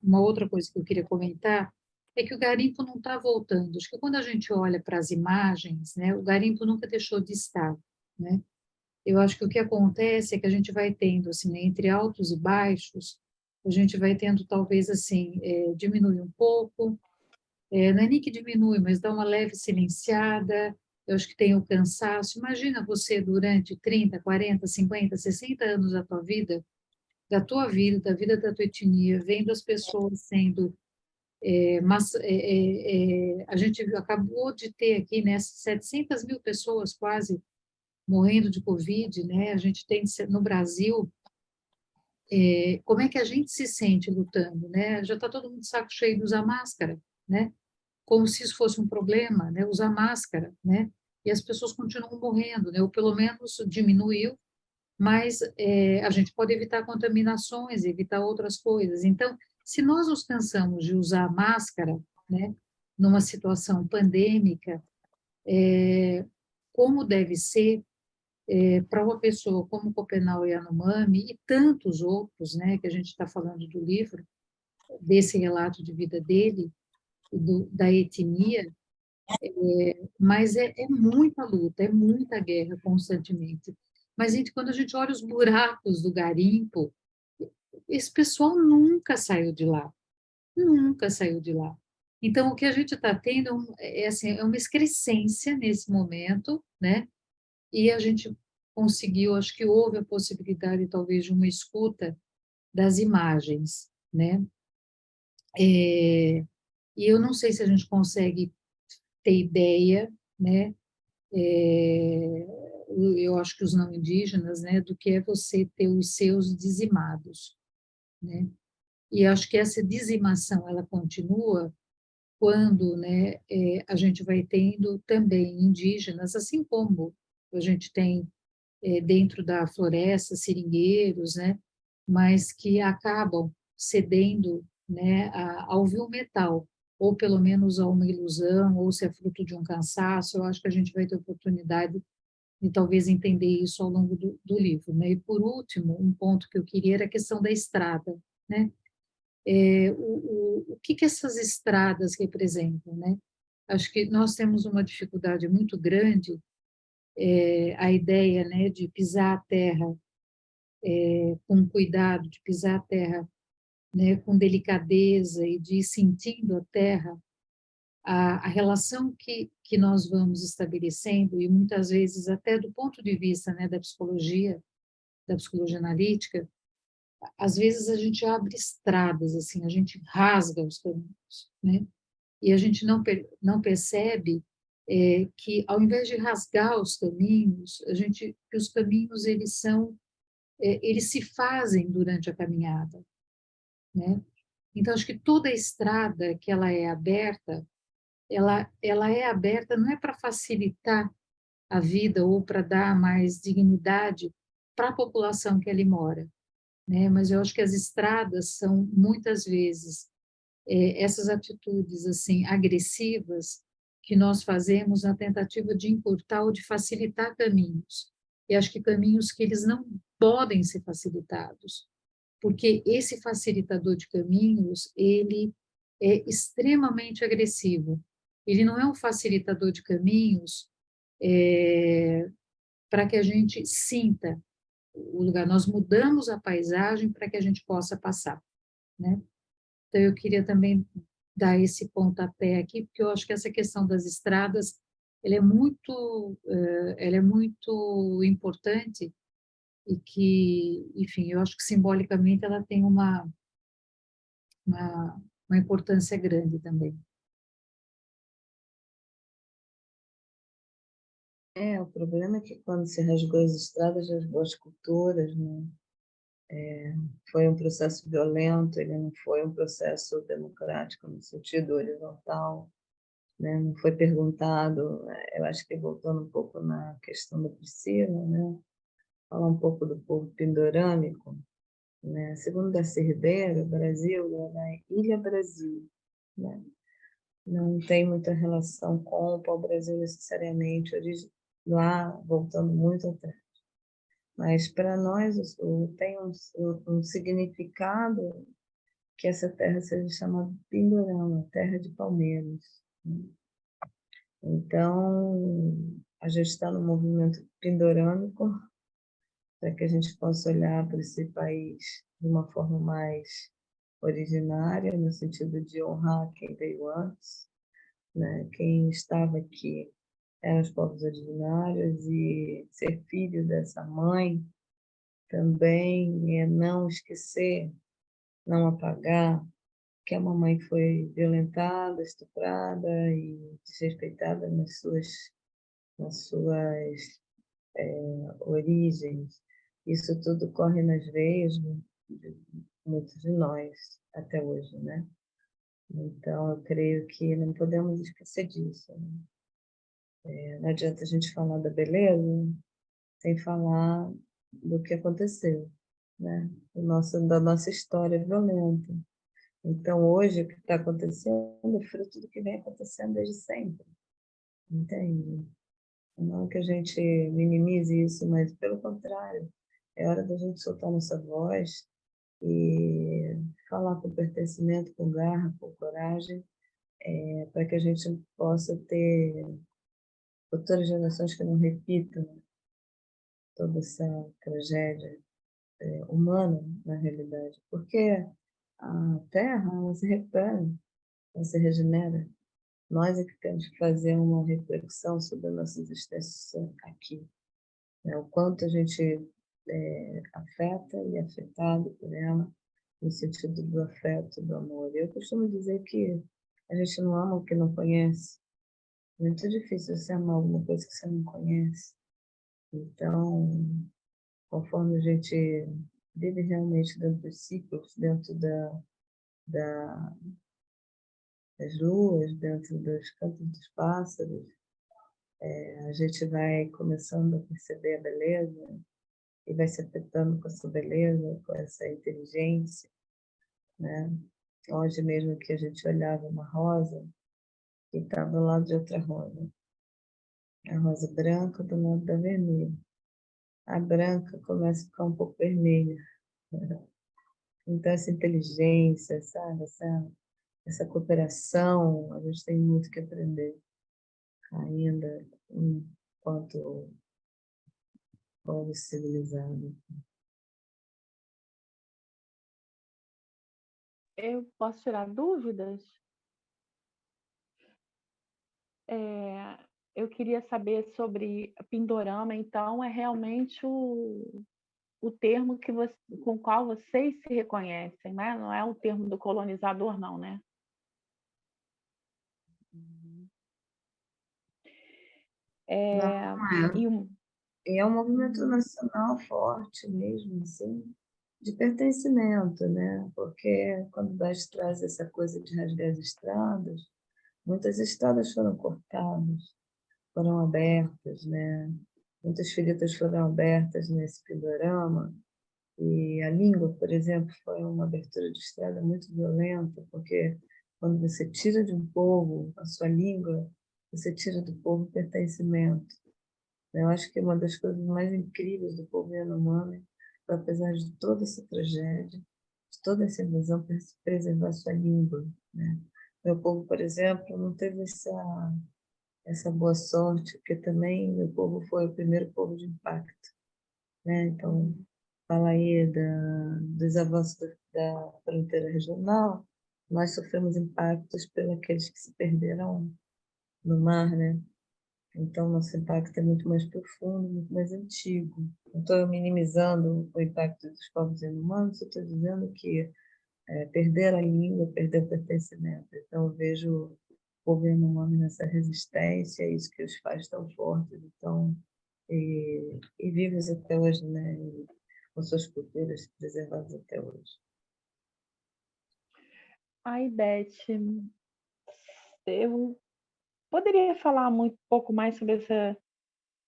S1: uma outra coisa que eu queria comentar é que o garimpo não está voltando. Acho que quando a gente olha para as imagens, né, o garimpo nunca deixou de estar, né? Eu acho que o que acontece é que a gente vai tendo, assim, né, entre altos e baixos, a gente vai tendo, talvez, assim, diminui um pouco, não é nem que diminui, mas dá uma leve silenciada, eu acho que tem o cansaço. Imagina você durante 30, 40, 50, 60 anos da tua vida, da vida da tua etnia, vendo as pessoas sendo... a gente acabou de ter aqui, né, 700 mil pessoas quase morrendo de Covid, né? A gente tem no Brasil, como é que a gente se sente lutando, né? Já está todo mundo de saco cheio de usar máscara, né? Como se isso fosse um problema, né? Usar máscara, né? E as pessoas continuam morrendo, né? Ou pelo menos diminuiu, mas a gente pode evitar contaminações, evitar outras coisas. Então, se nós nos cansamos de usar máscara, né? Numa situação pandêmica, como deve ser para uma pessoa como Copenau Yanomami e tantos outros, né, que a gente está falando do livro, desse relato de vida dele, da etnia, mas é muita luta, é muita guerra constantemente. Mas gente, quando a gente olha os buracos do garimpo, esse pessoal nunca saiu de lá, nunca saiu de lá. Então, o que a gente está tendo assim, é uma excrescência nesse momento, né? E a gente conseguiu, acho que houve a possibilidade, talvez, de uma escuta das imagens, né? E eu não sei se a gente consegue ter ideia, né? Eu acho que os não indígenas, né? Do que é você ter os seus dizimados, né? E acho que essa dizimação, ela continua quando, né? A gente vai tendo também indígenas, assim como a gente tem dentro da floresta, seringueiros, né, mas que acabam cedendo, né, ao vil metal, ou pelo menos a uma ilusão, ou se é fruto de um cansaço. Eu acho que a gente vai ter oportunidade de talvez entender isso ao longo do livro, né? E por último, um ponto que eu queria era a questão da estrada, né? O que essas estradas representam, né? Acho que nós temos uma dificuldade muito grande, a ideia, né, de pisar a terra com cuidado, de pisar a terra, né, com delicadeza e de ir sentindo a terra, a relação que nós vamos estabelecendo, e muitas vezes até do ponto de vista, né, da psicologia analítica, às vezes a gente abre estradas, assim, a gente rasga os caminhos, né, e a gente não percebe que ao invés de rasgar os caminhos, que os caminhos eles se fazem durante a caminhada, né? Então, acho que toda a estrada que ela é aberta, ela é aberta não é para facilitar a vida ou para dar mais dignidade para a população que ali mora, né? Mas eu acho que as estradas são, muitas vezes, essas atitudes, assim, agressivas que nós fazemos na tentativa de encurtar ou de facilitar caminhos. E acho que caminhos que eles não podem ser facilitados, porque esse facilitador de caminhos, ele é extremamente agressivo. Ele não é um facilitador de caminhos para que a gente sinta o lugar. Nós mudamos a paisagem para que a gente possa passar, né? Então, eu queria também dar esse pontapé aqui, porque eu acho que essa questão das estradas, ela é muito importante e que, enfim, eu acho que simbolicamente ela tem uma importância grande também.
S3: O problema é que quando se rasgou as estradas, rasgou as culturas, né? Foi um processo violento, ele não foi um processo democrático no sentido horizontal, né? Não foi perguntado, eu acho que voltando um pouco na questão da Priscila, né? Falar um pouco do povo pindorâmico, né? Segundo Darcy Ribeiro, o Brasil é na Ilha Brasil, né? Não tem muita relação com o pau-brasil necessariamente, lá voltando muito atrás. Mas para nós tem um significado que essa terra seja chamada Pindorama, terra de palmeiras, né? Então, a gente está no movimento pindorâmico para que a gente possa olhar para esse país de uma forma mais originária, no sentido de honrar quem veio antes, né? Quem estava aqui eram os povos originários, e ser filho dessa mãe também é não esquecer, não apagar que a mamãe foi violentada, estuprada e desrespeitada nas suas origens. Isso tudo corre nas veias de muitos de nós até hoje, né? Então, eu creio que não podemos esquecer disso, né? Não adianta a gente falar da beleza sem falar do que aconteceu, né? Da nossa história violenta. Então, hoje, o que está acontecendo é fruto do que vem acontecendo desde sempre, entende? Não que a gente minimize isso, mas, pelo contrário, é hora da gente soltar nossa voz e falar com pertencimento, com garra, com coragem, para que a gente possa ter futuras gerações que não repitam toda essa tragédia humana, na realidade. Porque a Terra, ela se repara, ela se regenera. Nós é que temos que fazer uma reflexão sobre a nossa existência aqui, né? O quanto a gente afeta e é afetado por ela, no sentido do afeto, do amor. Eu costumo dizer que a gente não ama o que não conhece. É muito difícil você amar alguma coisa que você não conhece. Então, conforme a gente vive realmente dentro dos ciclos, dentro da, das luas, dentro dos cantos dos pássaros, a gente vai começando a perceber a beleza e vai se afetando com essa beleza, com essa inteligência, né? Hoje mesmo que a gente olhava uma rosa e estava do lado de outra rosa. A rosa branca do lado da vermelha. A branca começa a ficar um pouco vermelha. Então, essa inteligência, sabe? Essa cooperação, a gente tem muito que aprender ainda enquanto povo civilizado.
S7: Eu posso tirar dúvidas? Eu queria saber sobre Pindorama, então, é realmente o termo com o qual vocês se reconhecem, né? Não é o termo do colonizador, não, né?
S3: Não,
S7: E
S3: é um movimento nacional forte mesmo, assim, de pertencimento, né? Porque quando Bach traz essa coisa de rasgar as estradas, muitas estradas foram cortadas, foram abertas, né? Muitas feridas foram abertas nesse Pindorama. E a língua, por exemplo, foi uma abertura de estrada muito violenta, porque quando você tira de um povo a sua língua, você tira do povo o pertencimento. Eu acho que uma das coisas mais incríveis do povo Yanomami foi, apesar de toda essa tragédia, de toda essa invasão, preservar sua língua, né? Meu povo, por exemplo, não teve essa boa sorte, porque também meu povo foi o primeiro povo de impacto, né? Então, fala aí dos avanços da fronteira regional, nós sofremos impactos pelos aqueles que se perderam no mar, né? Então, nosso impacto é muito mais profundo, muito mais antigo. Não estou minimizando o impacto dos povos humanos, estou dizendo que perder a língua, perder o pertencimento. Então, eu vejo o povo Yanomami nessa resistência, isso que os faz tão fortes, então, e vivos até hoje, né? E com suas culturas preservadas até hoje.
S7: Ai, Beth, eu poderia falar um pouco mais sobre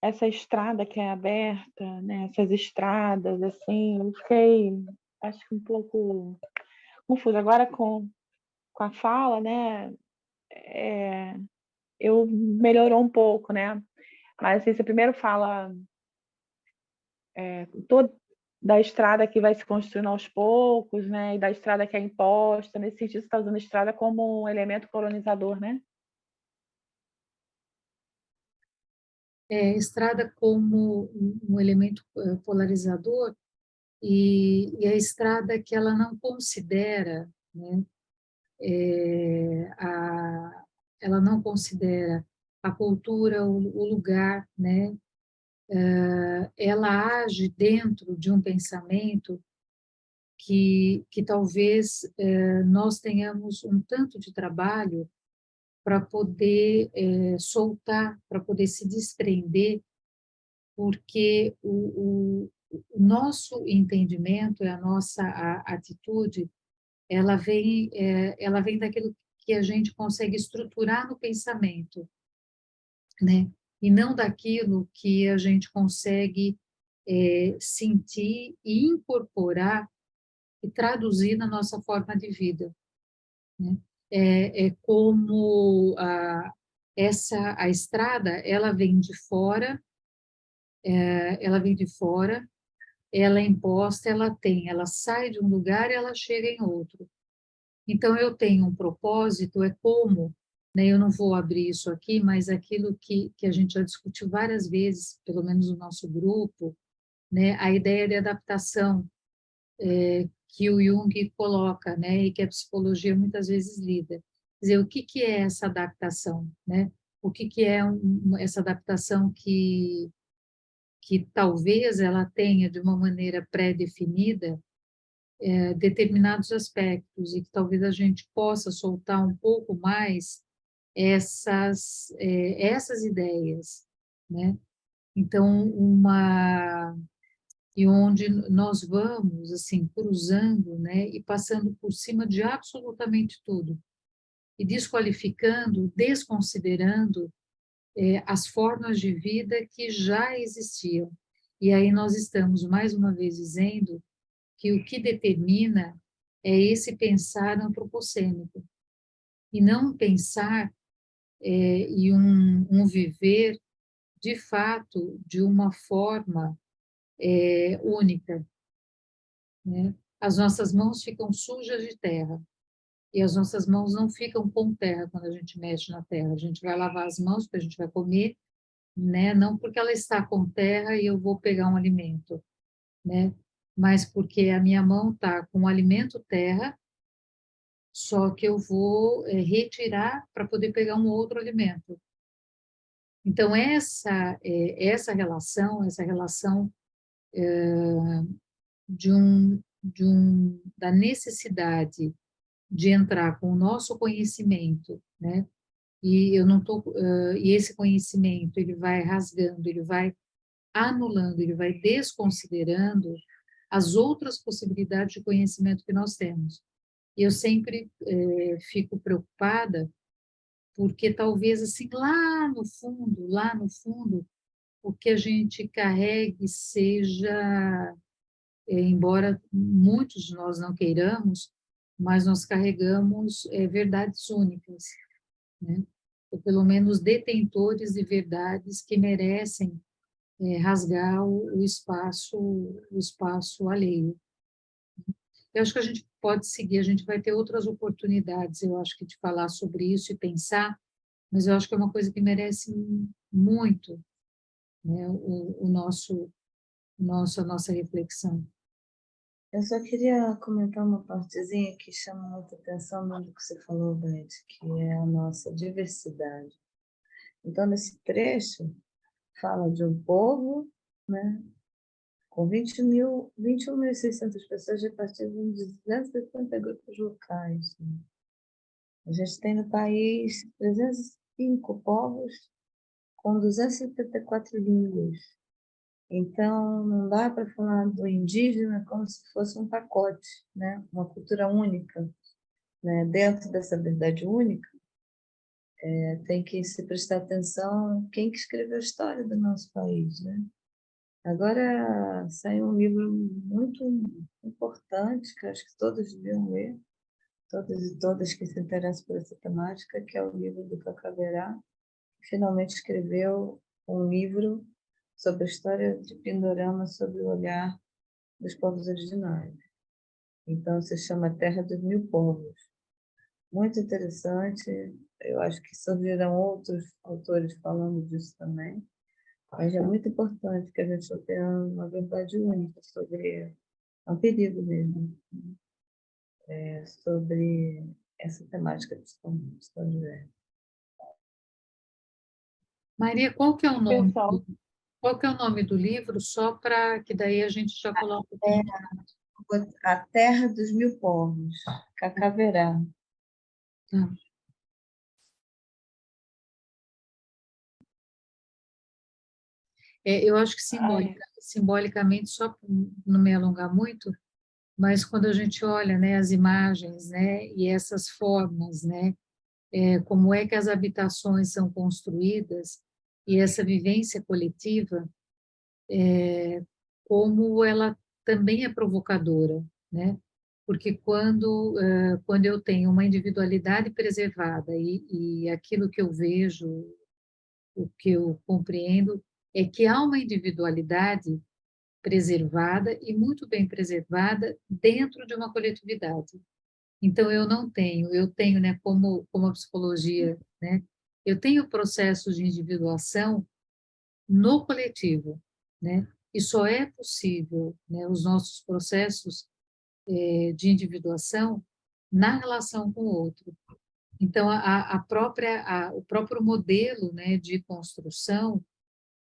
S7: essa estrada que é aberta, né? Essas estradas, assim, eu fiquei acho que um pouco confusa. Agora com a fala, né, eu melhorou um pouco, né? Mas assim, você primeiro fala da estrada que vai se construindo aos poucos, né? E da estrada que é imposta. Nesse sentido, você está usando a estrada como um elemento colonizador, né?
S1: Estrada como um elemento polarizador, e a estrada que ela não considera, né, ela não considera a cultura, o lugar, né? Ela age dentro de um pensamento que talvez nós tenhamos um tanto de trabalho para poder soltar, para poder se desprender, porque o nosso entendimento e a nossa atitude, ela vem daquilo que a gente consegue estruturar no pensamento, né? E não daquilo que a gente consegue sentir e incorporar e traduzir na nossa forma de vida, né? É como a estrada, ela vem de fora, ela é imposta, ela sai de um lugar e ela chega em outro. Então, eu tenho um propósito, é como, né, eu não vou abrir isso aqui, mas aquilo que a gente já discutiu várias vezes, pelo menos no nosso grupo, né, a ideia de adaptação que o Jung coloca, né, e que a psicologia muitas vezes lida. Quer dizer, o que é essa adaptação, né? O que é essa adaptação que talvez ela tenha, de uma maneira pré-definida, determinados aspectos, e que talvez a gente possa soltar um pouco mais essas ideias, né? Então, e onde nós vamos, assim, cruzando, né, e passando por cima de absolutamente tudo, e desqualificando, desconsiderando as formas de vida que já existiam. E aí nós estamos, mais uma vez, dizendo que o que determina é esse pensar antropocênico, e não pensar e um viver, de fato, de uma forma única, né? As nossas mãos ficam sujas de terra, e as nossas mãos não ficam com terra quando a gente mexe na terra. A gente vai lavar as mãos porque a gente vai comer, né? Não porque ela está com terra e eu vou pegar um alimento, né? Mas porque a minha mão está com o alimento terra, só que eu vou retirar para poder pegar um outro alimento. Então, essa relação da necessidade de entrar com o nosso conhecimento, né? E eu não tô, e esse conhecimento ele vai rasgando, ele vai anulando, ele vai desconsiderando as outras possibilidades de conhecimento que nós temos. E eu sempre fico preocupada porque talvez assim lá no fundo, o que a gente carregue seja, embora muitos de nós não queiramos, mas nós carregamos verdades únicas, né? Ou pelo menos detentores de verdades que merecem rasgar o espaço alheio. Eu acho que a gente pode seguir, a gente vai ter outras oportunidades, eu acho que de falar sobre isso e pensar, mas eu acho que é uma coisa que merece muito, né, a nossa reflexão.
S3: Eu só queria comentar uma partezinha que chama muita atenção no que você falou, Beth, que é a nossa diversidade. Então, nesse trecho, fala de um povo, né, com 21.600 pessoas repartidas em 270 grupos locais. Né? A gente tem no país 305 povos com 274 línguas. Então, não dá para falar do indígena como se fosse um pacote, né? Uma cultura única. Né? Dentro dessa verdade única, tem que se prestar atenção quem que escreveu a história do nosso país. Né? Agora saiu um livro muito importante, que eu acho que todos deviam ler, todos e todas que se interessam por essa temática, que é o livro do Cacaverá, que finalmente escreveu um livro sobre a história de Pindorama, sobre o olhar dos povos originários. Então, se chama Terra dos Mil Povos. Muito interessante. Eu acho que surgirão outros autores falando disso também. Mas é muito importante que a gente tenha uma verdade única sobre... É um perigo mesmo, sobre essa temática de São José.
S1: Maria, qual que é o nome
S7: Pessoal,
S1: qual que é o nome do livro? Só para que daí a gente já coloca o link.
S3: A Terra dos Mil Povos, Cacaverá.
S1: Tá. Eu acho que
S7: ai,
S1: simbolicamente, só para não me alongar muito, mas quando a gente olha, né, as imagens, né, e essas formas, né, como é que as habitações são construídas e essa vivência coletiva, como ela também é provocadora, né? Porque quando eu tenho uma individualidade preservada e aquilo que eu vejo, o que eu compreendo, é que há uma individualidade preservada e muito bem preservada dentro de uma coletividade. Então, eu tenho, né, como a psicologia, né, eu tenho processos de individuação no coletivo, né, e só é possível, né, os nossos processos de individuação na relação com o outro. Então, o próprio modelo, né, de construção,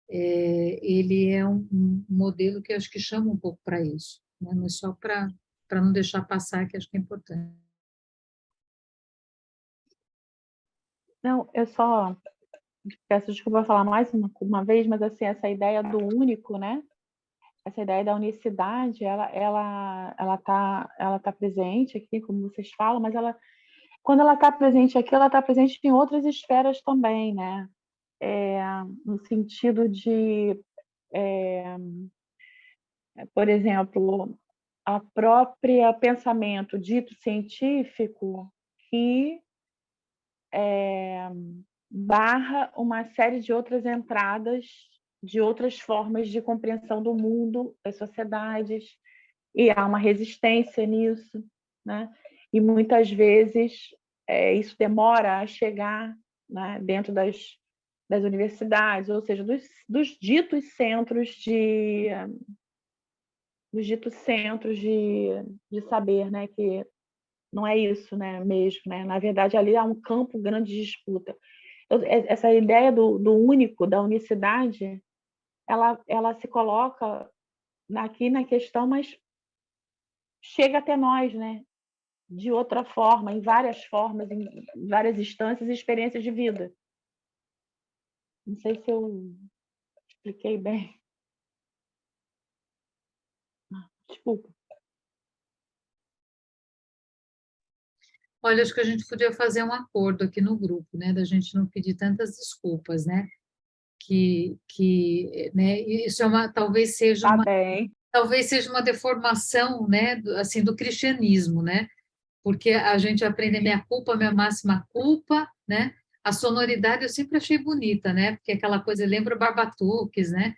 S1: ele é um modelo que eu acho que chama um pouco para isso, né, mas só para não deixar passar, que acho que é importante.
S7: não, eu só peço desculpa falar mais uma vez, mas assim, essa ideia do único, né? Essa ideia da unicidade, ela tá presente aqui, como vocês falam, mas quando ela está presente aqui, ela está presente em outras esferas também, né? No sentido de, por exemplo, a própria pensamento dito científico que barra uma série de outras entradas, de outras formas de compreensão do mundo, das sociedades, e há uma resistência nisso, né? E muitas vezes isso demora a chegar, né, dentro das universidades, ou seja, dos ditos centros de saber, né, que não é isso, né, mesmo, né? Na verdade, ali há um campo grande de disputa. Essa ideia do único, da unicidade, ela se coloca aqui na questão, mas chega até nós, né? De outra forma, em várias formas, em várias instâncias e experiências de vida. Não sei se eu expliquei bem. Desculpa.
S1: Olha, acho que a gente podia fazer um acordo aqui no grupo, né, da gente não pedir tantas desculpas, né, né, isso
S7: Tá bem.
S1: talvez seja uma deformação, né, assim, do cristianismo, né, porque a gente aprende minha culpa, minha máxima culpa, né, a sonoridade eu sempre achei bonita, né, porque aquela coisa lembra barbatuques, né,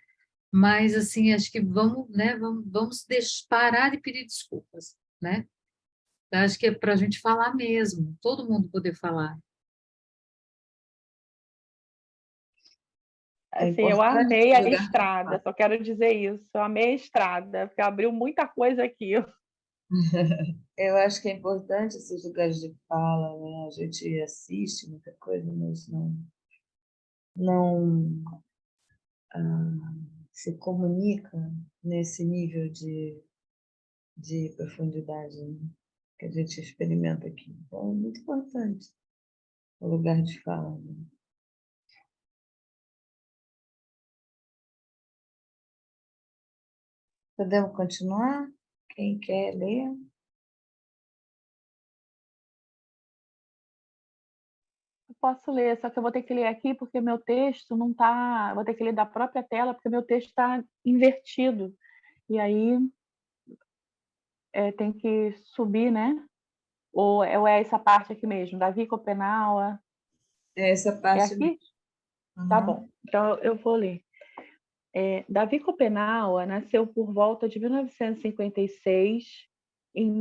S1: mas, assim, acho que vamos, né, vamos parar de pedir desculpas, né, eu acho que é para a gente falar mesmo, todo mundo poder falar.
S3: É
S7: Assim, eu
S3: importante
S7: amei
S3: esse
S7: a
S3: lugar de
S7: estrada,
S3: fala.
S7: só quero dizer isso. Eu amei a estrada, porque abriu muita coisa aqui.
S3: Eu acho que é importante esses lugares de fala, né? A gente assiste muita coisa, mas não se comunica nesse nível de profundidade, né, que a gente experimenta aqui. Então, é muito importante o lugar de fala. Né? Podemos continuar? Quem quer ler?
S7: posso ler, só que eu vou ter que ler aqui porque meu texto não está... Vou ter que ler da própria tela porque meu texto está invertido. E aí tem que subir, né? Ou é essa parte aqui mesmo? Davi Copenaua?
S3: É essa
S7: É
S3: parte.
S7: aqui?
S3: Uhum.
S7: Tá bom. Então eu vou ler. Davi Copenaua nasceu por volta de 1956 em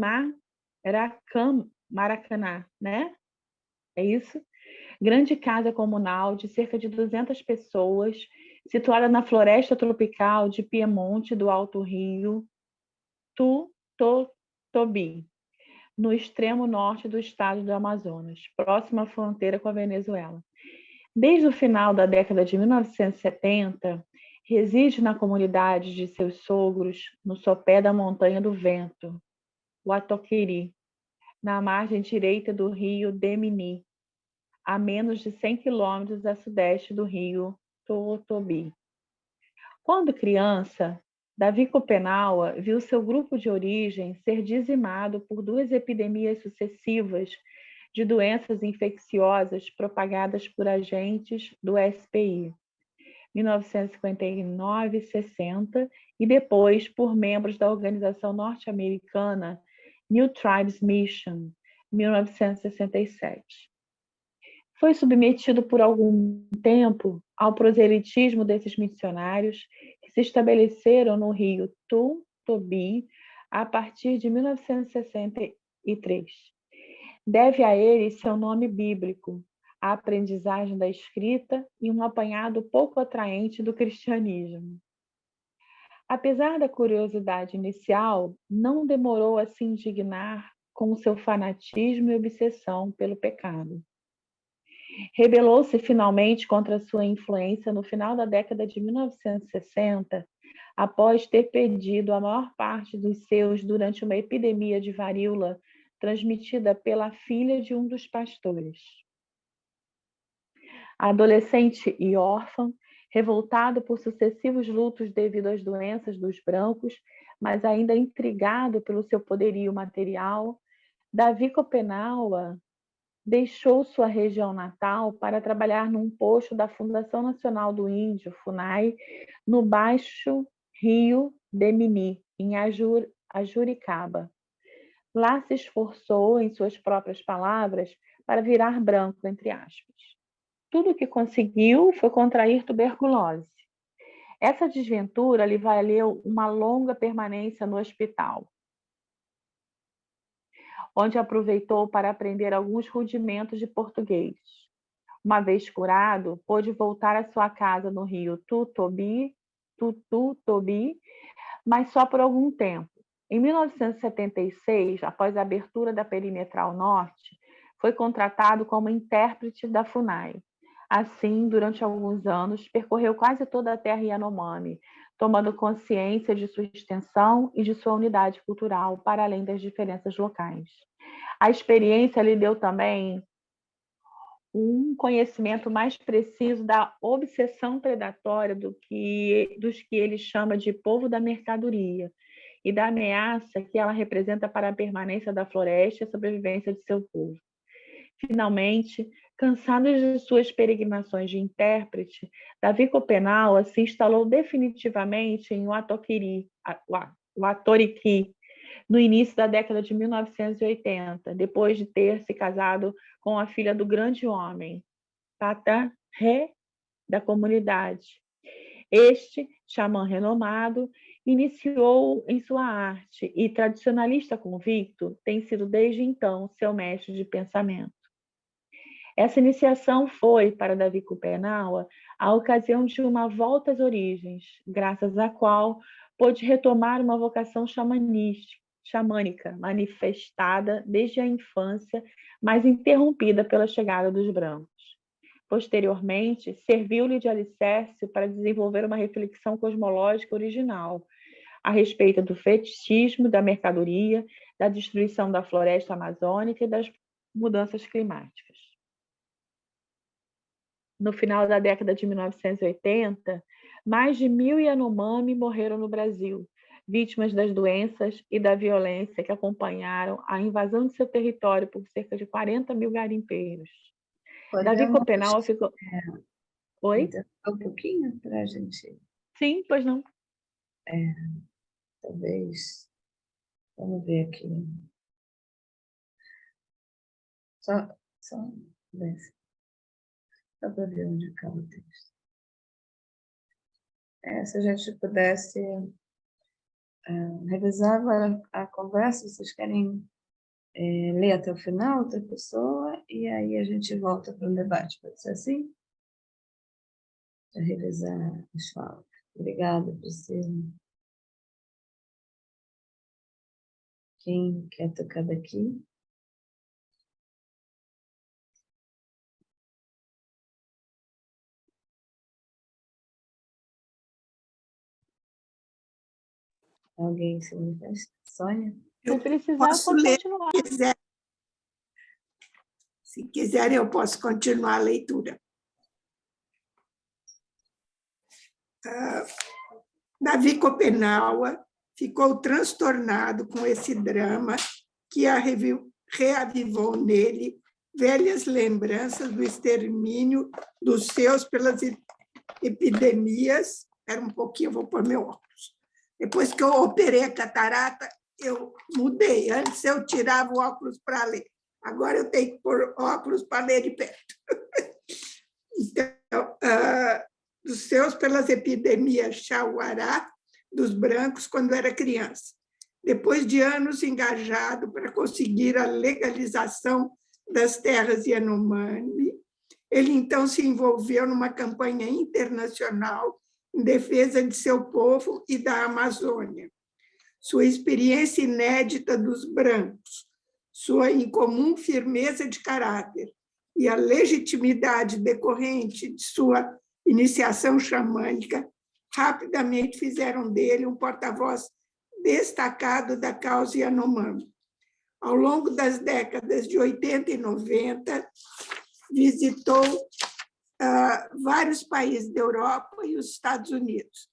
S7: Maracanã, né? É isso? Grande casa comunal de cerca de 200 pessoas, situada na floresta tropical de Piemonte do Alto Rio Tobi, no extremo norte do estado do Amazonas, próximo à fronteira com a Venezuela. Desde o final da década de 1970, reside na comunidade de seus sogros, no sopé da Montanha do Vento, o Atoquiri, na margem direita do rio Demini, a menos de 100 quilômetros a sudeste do rio Totobi. Quando criança, Davi Copenaua viu seu grupo de origem ser dizimado por 2 epidemias sucessivas de doenças infecciosas propagadas por agentes do SPI, 1959 e 60, e depois por membros da organização norte-americana New Tribes Mission, 1967. Foi submetido por algum tempo ao proselitismo desses missionários que se estabeleceram no rio Tobi a partir de 1963. Deve a eles seu nome bíblico, a aprendizagem da escrita e um apanhado pouco atraente do cristianismo. Apesar da curiosidade inicial, não demorou a se indignar com o seu fanatismo e obsessão pelo pecado. Rebelou-se finalmente contra sua influência no final da década de 1960, após ter perdido a maior parte dos seus durante uma epidemia de varíola transmitida pela filha de um dos pastores. Adolescente e órfã, revoltado por sucessivos lutos devido às doenças dos brancos, mas ainda intrigado pelo seu poderio material, Davi Copenaua deixou sua região natal para trabalhar num posto da Fundação Nacional do Índio, FUNAI, no Baixo Rio Demini, em Ajuricaba. Lá se esforçou, em suas próprias palavras, para virar branco, entre aspas. Tudo o que conseguiu foi contrair tuberculose. Essa desventura lhe valeu uma longa permanência no hospital, onde aproveitou para aprender alguns rudimentos de português. Uma vez curado, pôde voltar à sua casa no rio Tutobi, mas só por algum tempo. Em 1976, após a abertura da Perimetral Norte, foi contratado como intérprete da FUNAI. Assim, durante alguns anos, percorreu quase toda a terra Yanomami, tomando consciência de sua extensão e de sua unidade cultural, para além das diferenças locais. A experiência lhe deu também um conhecimento mais preciso da obsessão predatória dos que ele chama de povo da mercadoria e da ameaça que ela representa para a permanência da floresta e a sobrevivência de seu povo. Finalmente, cansado de suas peregrinações de intérprete, Davi Copenaua se instalou definitivamente em Uatoriqui, no início da década de 1980, depois de ter se casado com a filha do grande homem, Tata Ré, da comunidade. Este, xamã renomado, iniciou em sua arte e, tradicionalista convicto, tem sido desde então seu mestre de pensamento. Essa iniciação foi, para Davi Copenaua, a ocasião de uma volta às origens, graças à qual pôde retomar uma vocação xamânica, manifestada desde a infância, mas interrompida pela chegada dos brancos. Posteriormente, serviu-lhe de alicerce para desenvolver uma reflexão cosmológica original a respeito do fetichismo, da mercadoria, da destruição da floresta amazônica e das mudanças climáticas. No final da década de 1980, mais de 1.000 Yanomami morreram no Brasil, vítimas das doenças e da violência que acompanharam a invasão de seu território por cerca de 40 mil garimpeiros. Davi
S3: Podemos
S7: Copenau ficou... Oi?
S3: interromper um pouquinho para a gente...
S7: Sim, pois não.
S3: Talvez... Vamos ver aqui. Só para ver onde acaba o texto. Se a gente pudesse revisar agora a conversa, vocês querem ler até o final, outra pessoa, e aí a gente volta para o debate, pode ser assim? Para revisar as falas. Obrigada, Priscila. Quem quer tocar daqui? Alguém se manifesta? Sônia?
S7: Se precisar,
S6: Posso
S7: pode
S6: ler
S7: continuar.
S6: se quiser. Se quiser, eu posso continuar a leitura. Davi Copenau ficou transtornado com esse drama que reavivou nele velhas lembranças do extermínio dos seus pelas epidemias. Espera um pouquinho, eu vou pôr meu óculos. Depois que eu operei a catarata, eu mudei. Antes eu tirava o óculos para ler. Agora eu tenho que pôr óculos para ler de perto. Então, dos seus pelas epidemias Chauará dos brancos quando era criança. Depois de anos engajado para conseguir a legalização das terras Yanomami, ele então se envolveu numa campanha internacional em defesa de seu povo e da Amazônia. Sua experiência inédita dos brancos, sua incomum firmeza de caráter e a legitimidade decorrente de sua iniciação xamânica rapidamente fizeram dele um porta-voz destacado da causa Yanomami. Ao longo das décadas de 80 e 90, visitou vários países da Europa e os Estados Unidos.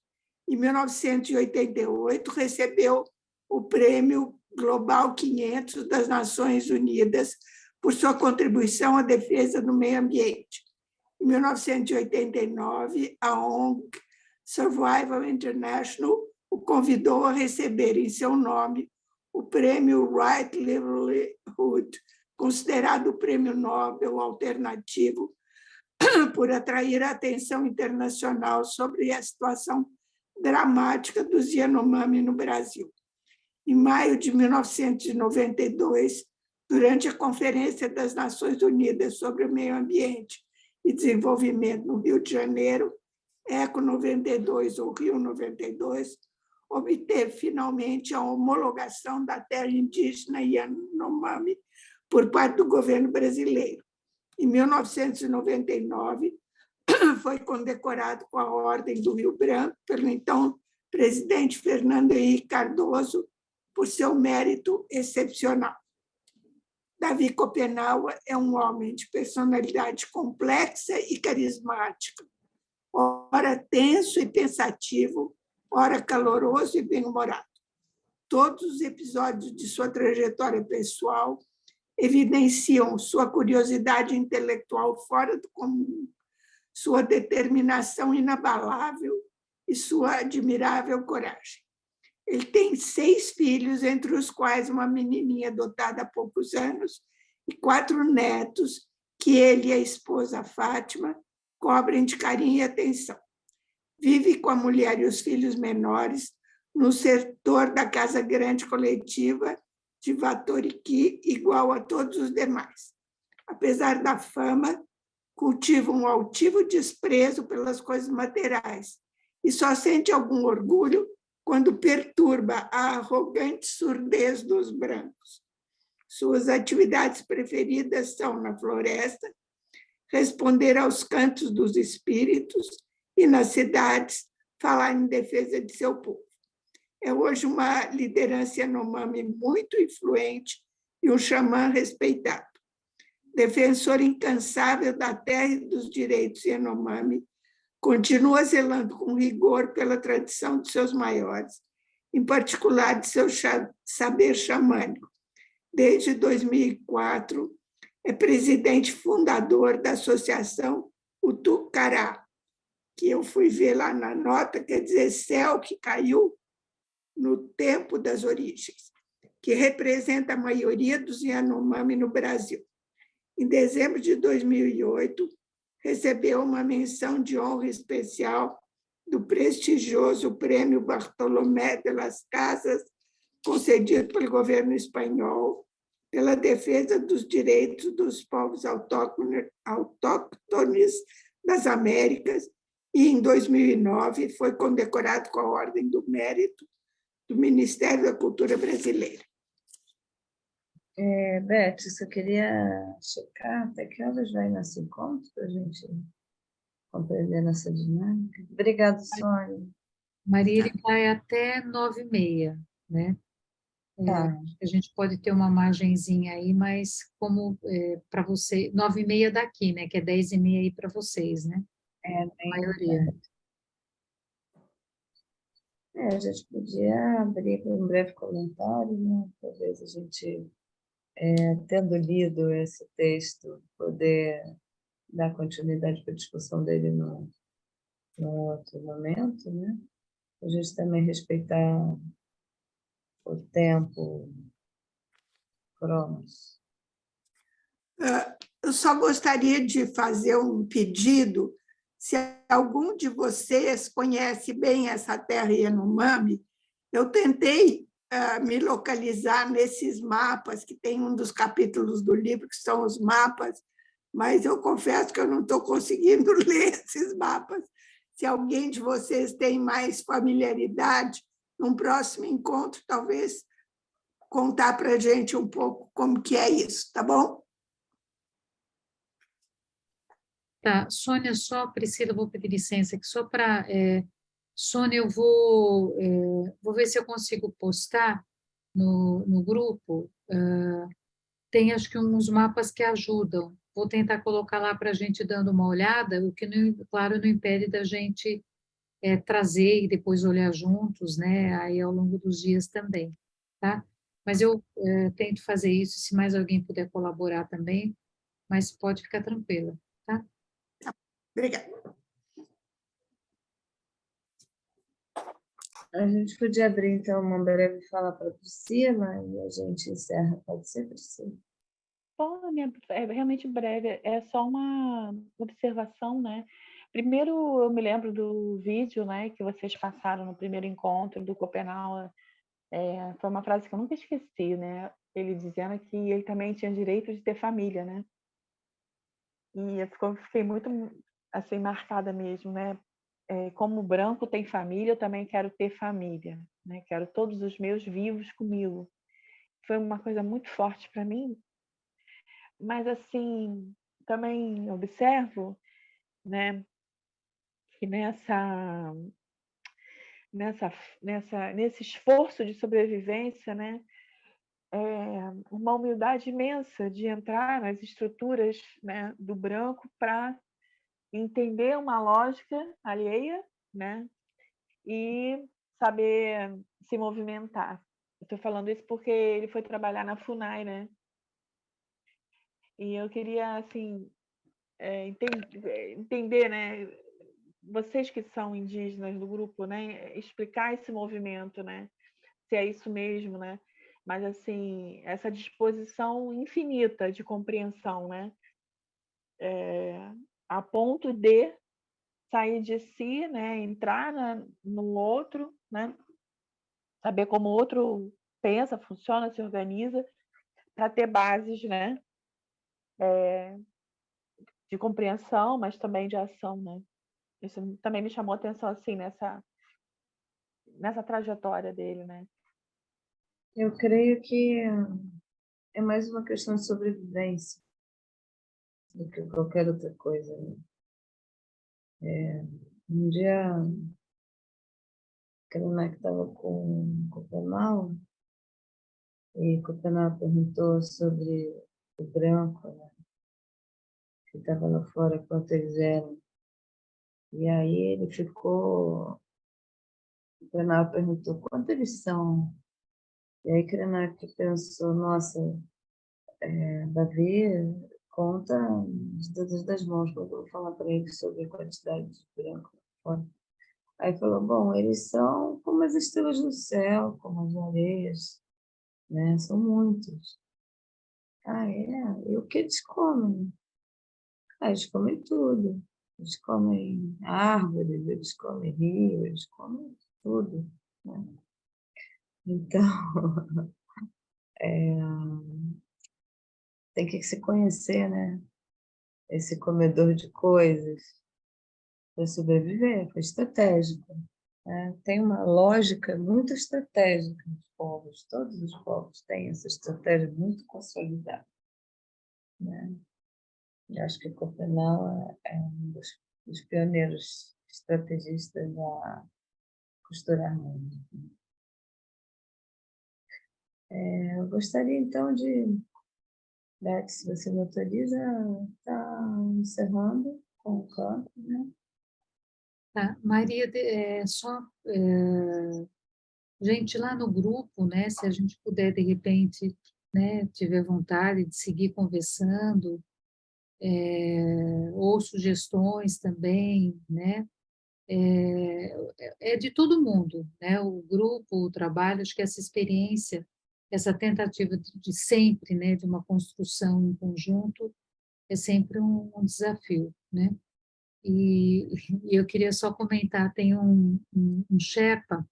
S6: Em 1988, recebeu o Prêmio Global 500 das Nações Unidas por sua contribuição à defesa do meio ambiente. Em 1989, a ONG Survival International o convidou a receber em seu nome o Prêmio Right Livelihood, considerado o Prêmio Nobel alternativo, por atrair a atenção internacional sobre a situação dramática dos Yanomami no Brasil. Em maio de 1992, durante a Conferência das Nações Unidas sobre o Meio Ambiente e Desenvolvimento no Rio de Janeiro, ECO 92 ou Rio 92, obteve finalmente a homologação da terra indígena Yanomami por parte do governo brasileiro. Em 1999, foi condecorado com a Ordem do Rio Branco pelo então presidente Fernando Henrique Cardoso por seu mérito excepcional. Davi Copenau é um homem de personalidade complexa e carismática, ora tenso e pensativo, ora caloroso e bem-humorado. Todos os episódios de sua trajetória pessoal evidenciam sua curiosidade intelectual fora do comum, sua determinação inabalável e sua admirável coragem. Ele tem 6 filhos, entre os quais uma menininha adotada há poucos anos e 4 netos que ele e a esposa Fátima cobrem de carinho e atenção. Vive com a mulher e os filhos menores no setor da Casa Grande Coletiva de Vatoriqui, igual a todos os demais. Apesar da fama, cultiva um altivo desprezo pelas coisas materiais e só sente algum orgulho quando perturba a arrogante surdez dos brancos. Suas atividades preferidas são, na floresta, responder aos cantos dos espíritos e, nas cidades, falar em defesa de seu povo. É hoje uma liderança Yanomami muito influente e um xamã respeitado. Defensor incansável da terra e dos direitos Yanomami, continua zelando com rigor pela tradição de seus maiores, em particular de seu saber xamânico. Desde 2004, é presidente fundador da Associação Utucará, que eu fui ver lá na nota, quer dizer, céu que caiu no tempo das origens, que representa a maioria dos Yanomami no Brasil. Em dezembro de 2008, recebeu uma menção de honra especial do prestigioso Prêmio Bartolomé de las Casas, concedido pelo governo espanhol, pela defesa dos direitos dos povos autóctones das Américas, e, em 2009, foi condecorado com a Ordem do Mérito do Ministério da Cultura Brasileira.
S3: Beth, só queria checar até que horas vai nosso encontro para a gente compreender nossa dinâmica. Obrigada, Sônia.
S1: Maria, ele vai até 9h30, né?
S3: Tá.
S1: A gente pode ter uma margenzinha aí, mas como para você, 9h30 daqui, né? Que é 10h30 aí para vocês, né? A maioria.
S3: A gente podia abrir com um breve comentário, né? Talvez a gente, tendo lido esse texto, poder dar continuidade para a discussão dele num outro momento, né? A gente também respeitar o tempo, Cronos.
S6: Eu só gostaria de fazer um pedido. Se algum de vocês conhece bem essa terra Yanomami, eu tentei me localizar nesses mapas, que tem um dos capítulos do livro, que são os mapas, mas eu confesso que eu não estou conseguindo ler esses mapas. Se alguém de vocês tem mais familiaridade, num próximo encontro, talvez contar para a gente um pouco como que é isso, tá bom?
S1: Tá, Sônia, Priscila, vou pedir licença aqui, só para... Sônia, eu vou ver se eu consigo postar no grupo. Tem, acho que, uns mapas que ajudam. Vou tentar colocar lá para a gente dando uma olhada, o que, claro, não impede da gente trazer e depois olhar juntos, né? Aí ao longo dos dias também, tá? Mas eu tento fazer isso, se mais alguém puder colaborar também, mas pode ficar tranquila, tá?
S6: Obrigada.
S3: A gente podia abrir, então, uma breve fala para a Priscila e a gente encerra. Pode ser, Priscila?
S7: Bom, é realmente breve, é só uma observação, né? Primeiro, eu me lembro do vídeo, né, que vocês passaram no primeiro encontro do Copenau. Foi uma frase que eu nunca esqueci, né? Ele dizendo que ele também tinha direito de ter família, né? E eu fiquei muito, assim, marcada mesmo, né? Como branco tem família, eu também quero ter família, né? Quero todos os meus vivos comigo. Foi uma coisa muito forte para mim. Mas, assim, também observo, né, que nesse esforço de sobrevivência, né, uma humildade imensa de entrar nas estruturas, né, do branco para entender uma lógica alheia, né, e saber se movimentar. Estou falando isso porque ele foi trabalhar na FUNAI, né? E eu queria, assim, entender, né? Vocês que são indígenas do grupo, né? Explicar esse movimento, né? Se é isso mesmo, né? Mas, assim, essa disposição infinita de compreensão, né? A ponto de sair de si, né? Entrar no outro, né? Saber como o outro pensa, funciona, se organiza, para ter bases, né? De compreensão, mas também de ação, né? Isso também me chamou a atenção, assim, nessa trajetória dele, né?
S3: Eu creio que é mais uma questão de sobrevivência do que qualquer outra coisa, né? Um dia, Krenak estava com Copenau, e Copenau perguntou sobre o branco, né, que estava lá fora, quanto eles eram. E aí ele ficou... Krenak perguntou quanto eles são. E aí Krenak pensou, nossa, Davi, conta os dedos das mãos quando eu vou falar para ele sobre a quantidade de branco lá fora. Aí falou, bom, eles são como as estrelas do céu, como as areias, né? São muitos. Ah, é? E o que eles comem? Ah, eles comem tudo. Eles comem árvores, eles comem rio, eles comem tudo, né? Então, tem que se conhecer, né? Esse comedor de coisas para sobreviver, foi estratégico, né? Tem uma lógica muito estratégica nos povos, todos os povos têm essa estratégia muito consolidada, né? Eu acho que Copenau é um dos pioneiros estrategistas a costurar mundo. Eu gostaria, então, Beth, se você me autoriza, está encerrando com o canto, né?
S1: Tá. Maria, gente, lá no grupo, né, se a gente puder, de repente, né, tiver vontade de seguir conversando, ou sugestões também, né, é de todo mundo, né, o grupo, o trabalho, acho que essa experiência, essa tentativa de sempre, né, de uma construção em conjunto, é sempre um desafio, né, e eu queria só comentar, tem um Sherpa,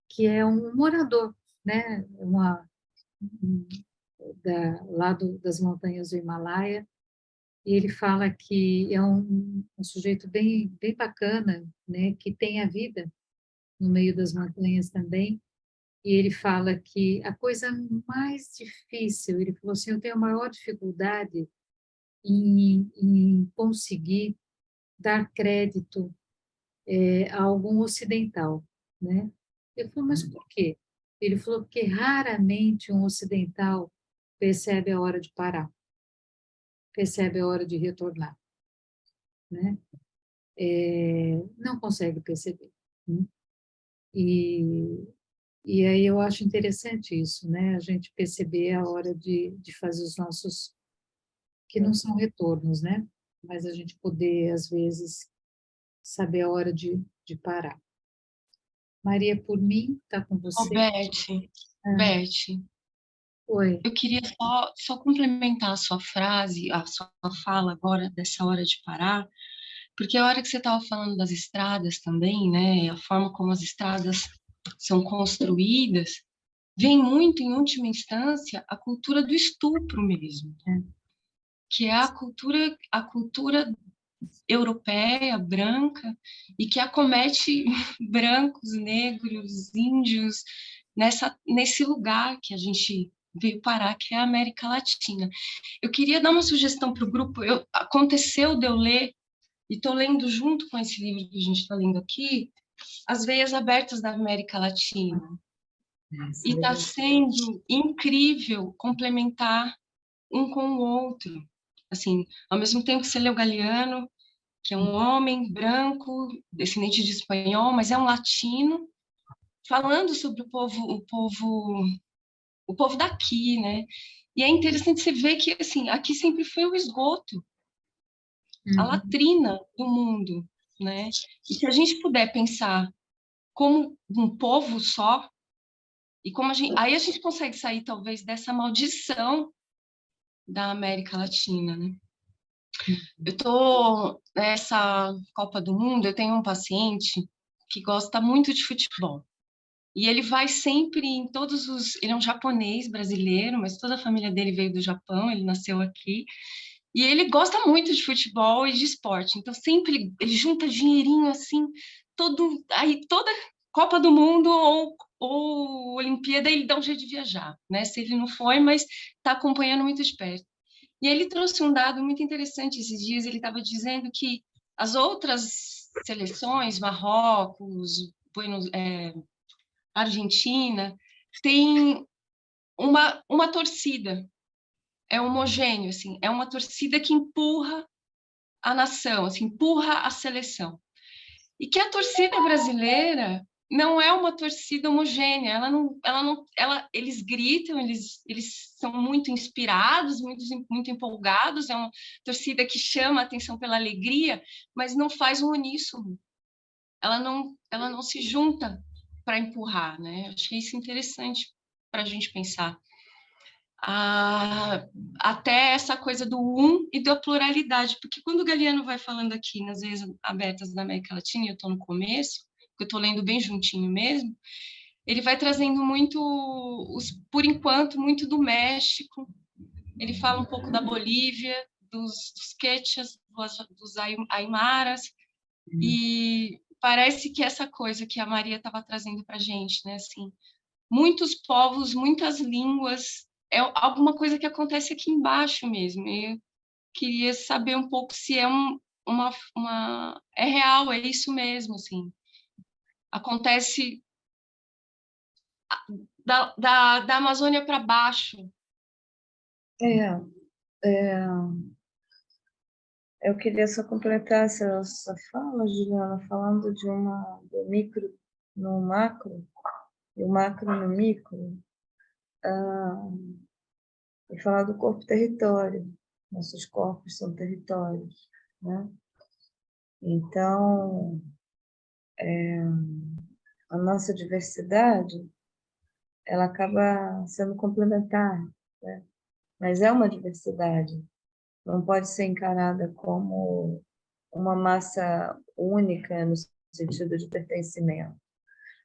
S1: que é um morador, né, lá das montanhas do Himalaia, e ele fala que é um sujeito bem bacana, né, que tem a vida no meio das montanhas também, e ele fala que a coisa mais difícil, ele falou assim, eu tenho a maior dificuldade em conseguir dar crédito a algum ocidental, né? Eu falei, mas por quê? Ele falou, porque raramente um ocidental percebe a hora de parar, percebe a hora de retornar, né? Não consegue perceber, né? E, e aí eu acho interessante isso, né? A gente perceber a hora de fazer os nossos, que não são retornos, né? Mas a gente poder, às vezes, saber a hora de parar. Maria, por mim, está com
S8: Ô,
S1: você?
S8: Beth,
S1: Oi.
S8: eu queria só complementar a sua frase, a sua fala agora, dessa hora de parar, porque a hora que você estava falando das estradas também, né, a forma como as estradas são construídas, vem muito, em última instância, a cultura do estupro mesmo, que é a cultura europeia, branca, e que acomete brancos, negros, índios, nesse lugar que a gente veio parar, que é a América Latina. Eu queria dar uma sugestão para o grupo. Aconteceu de eu ler, e estou lendo junto com esse livro que a gente está lendo aqui, As Veias Abertas da América Latina. E está sendo incrível complementar um com o outro. Assim, ao mesmo tempo que você lê o Galeano, que é um homem branco, descendente de espanhol, mas é um latino, falando sobre o povo daqui, né? E é interessante você ver que, assim, aqui sempre foi o esgoto, a latrina do mundo, né? E se a gente puder pensar como um povo só, e como aí a gente consegue sair, talvez, dessa maldição da América Latina, né? Eu tô nessa Copa do Mundo, eu tenho um paciente que gosta muito de futebol. E ele vai sempre em todos os... Ele é um japonês brasileiro, mas toda a família dele veio do Japão, ele nasceu aqui. E ele gosta muito de futebol e de esporte. Então, sempre ele junta dinheirinho assim, aí toda Copa do Mundo ou Olimpíada, ele dá um jeito de viajar, né? Se ele não foi, mas está acompanhando muito de perto. E ele trouxe um dado muito interessante esses dias. Ele estava dizendo que as outras seleções, Marrocos, Argentina, tem uma torcida, é homogêneo, assim, é uma torcida que empurra a nação, assim, empurra a seleção. E que a torcida brasileira não é uma torcida homogênea, eles gritam, eles são muito inspirados, muito empolgados, é uma torcida que chama a atenção pela alegria, mas não faz um uníssono. Ela não se junta para empurrar, né? Achei isso interessante para a gente pensar. Até essa coisa do e da pluralidade, porque quando o Galiano vai falando aqui nas vezes abertas da América Latina, e eu estou no começo, porque eu estou lendo bem juntinho mesmo, ele vai trazendo muito, por enquanto, muito do México, ele fala um pouco da Bolívia, dos quechas, dos aimaras, e parece que essa coisa que a Maria estava trazendo para a gente, né, assim, muitos povos, muitas línguas, é alguma coisa que acontece aqui embaixo mesmo. Eu queria saber um pouco se é é real, é isso mesmo, assim. Acontece da Amazônia para baixo.
S3: Eu queria só completar essa fala, Juliana, falando do micro no macro, e o macro no micro, e falar do corpo-território. Nossos corpos são territórios, né? Então, a nossa diversidade, ela acaba sendo complementar, né? Mas é uma diversidade, não pode ser encarada como uma massa única no sentido de pertencimento,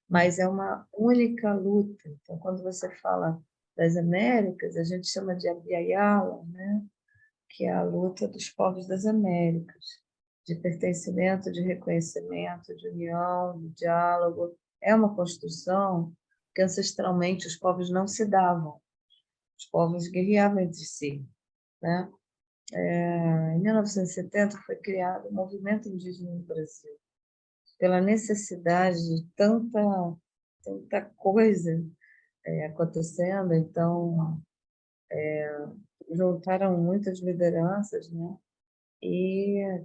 S3: mas é uma única luta. Então, quando você fala das Américas, a gente chama de Abiyala, né? Que é a luta dos povos das Américas, de pertencimento, de reconhecimento, de união, de diálogo. É uma construção que ancestralmente os povos não se davam, os povos guerreavam entre si, né? Em 1970 foi criado o movimento indígena no Brasil, pela necessidade de tanta coisa acontecendo, então juntaram muitas lideranças, né? E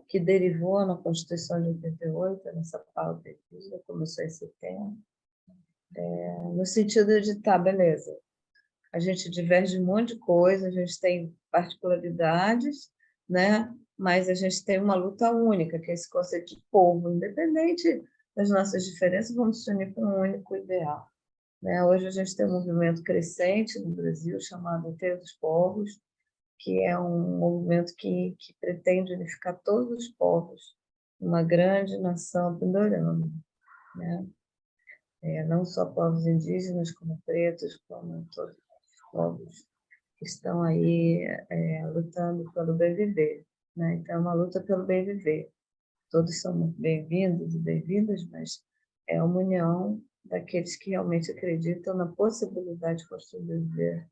S3: que derivou na Constituição de 88, nessa pauta indígena, começou em setembro, no sentido de, tá, beleza, a gente diverge um monte de coisa, a gente tem particularidades, né? Mas a gente tem uma luta única, que é esse conceito de povo, independente das nossas diferenças, vamos se unir para um único ideal. Né? Hoje a gente tem um movimento crescente no Brasil chamado Inteiro dos Povos, que é um movimento que pretende unificar todos os povos, uma grande nação pindorama, né? Não só povos indígenas, como pretos, como todos os povos que estão aí lutando pelo bem viver, né? Então, é uma luta pelo bem viver. Todos são bem-vindos e bem-vindas, mas é uma união daqueles que realmente acreditam na possibilidade de construir o viver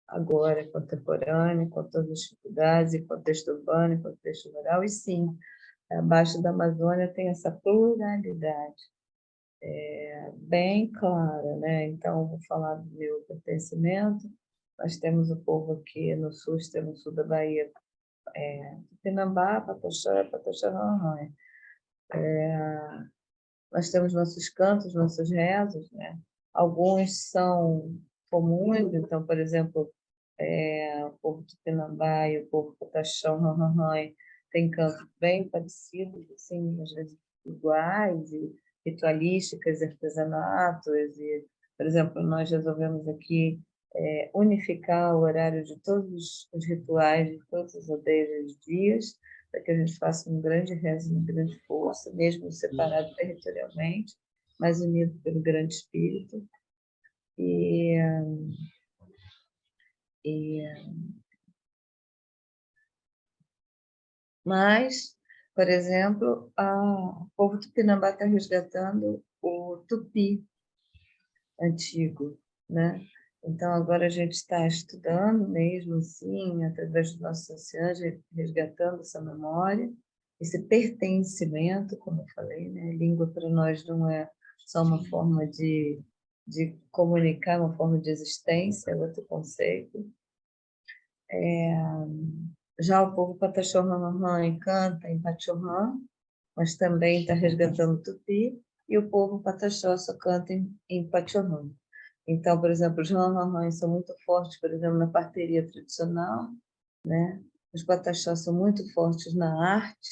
S3: agora, contemporâneo, com todas as dificuldades, em contexto urbano, em contexto rural, e sim, abaixo da Amazônia tem essa pluralidade bem clara, né? Então, vou falar do meu pertencimento. Nós temos o povo aqui no sul, extremo sul da Bahia, Tupinambá, Pataxó, Pataxó-Rorrônia. Nós temos nossos cantos, nossos rezos, né? Alguns são comuns, então, por exemplo, o povo Tupinambá e o povo Pataxó-Rorrônia tem cantos bem parecidos, assim, às vezes iguais, e ritualísticas, artesanatos, e, por exemplo, nós resolvemos aqui unificar o horário de todos os rituais de todas as aldeias e dias, para que a gente faça um grande rezo, uma grande força, mesmo separado territorialmente, mas unido pelo grande espírito. Mas, por exemplo, o povo tupinambá está resgatando o tupi antigo, né? Então, agora a gente está estudando mesmo, assim, através dos nossos anciãos, resgatando essa memória, esse pertencimento, como eu falei, né? Língua para nós não é só uma forma de comunicar, é uma forma de existência, é outro conceito. Já o povo Pataxó-Rorrônia canta em Pachorrã, mas também está resgatando o tupi, e o povo pataxó só canta em pachorrã. Então, por exemplo, os ranrãs são muito fortes, por exemplo, na parteria tradicional, né? Os pataxós são muito fortes na arte,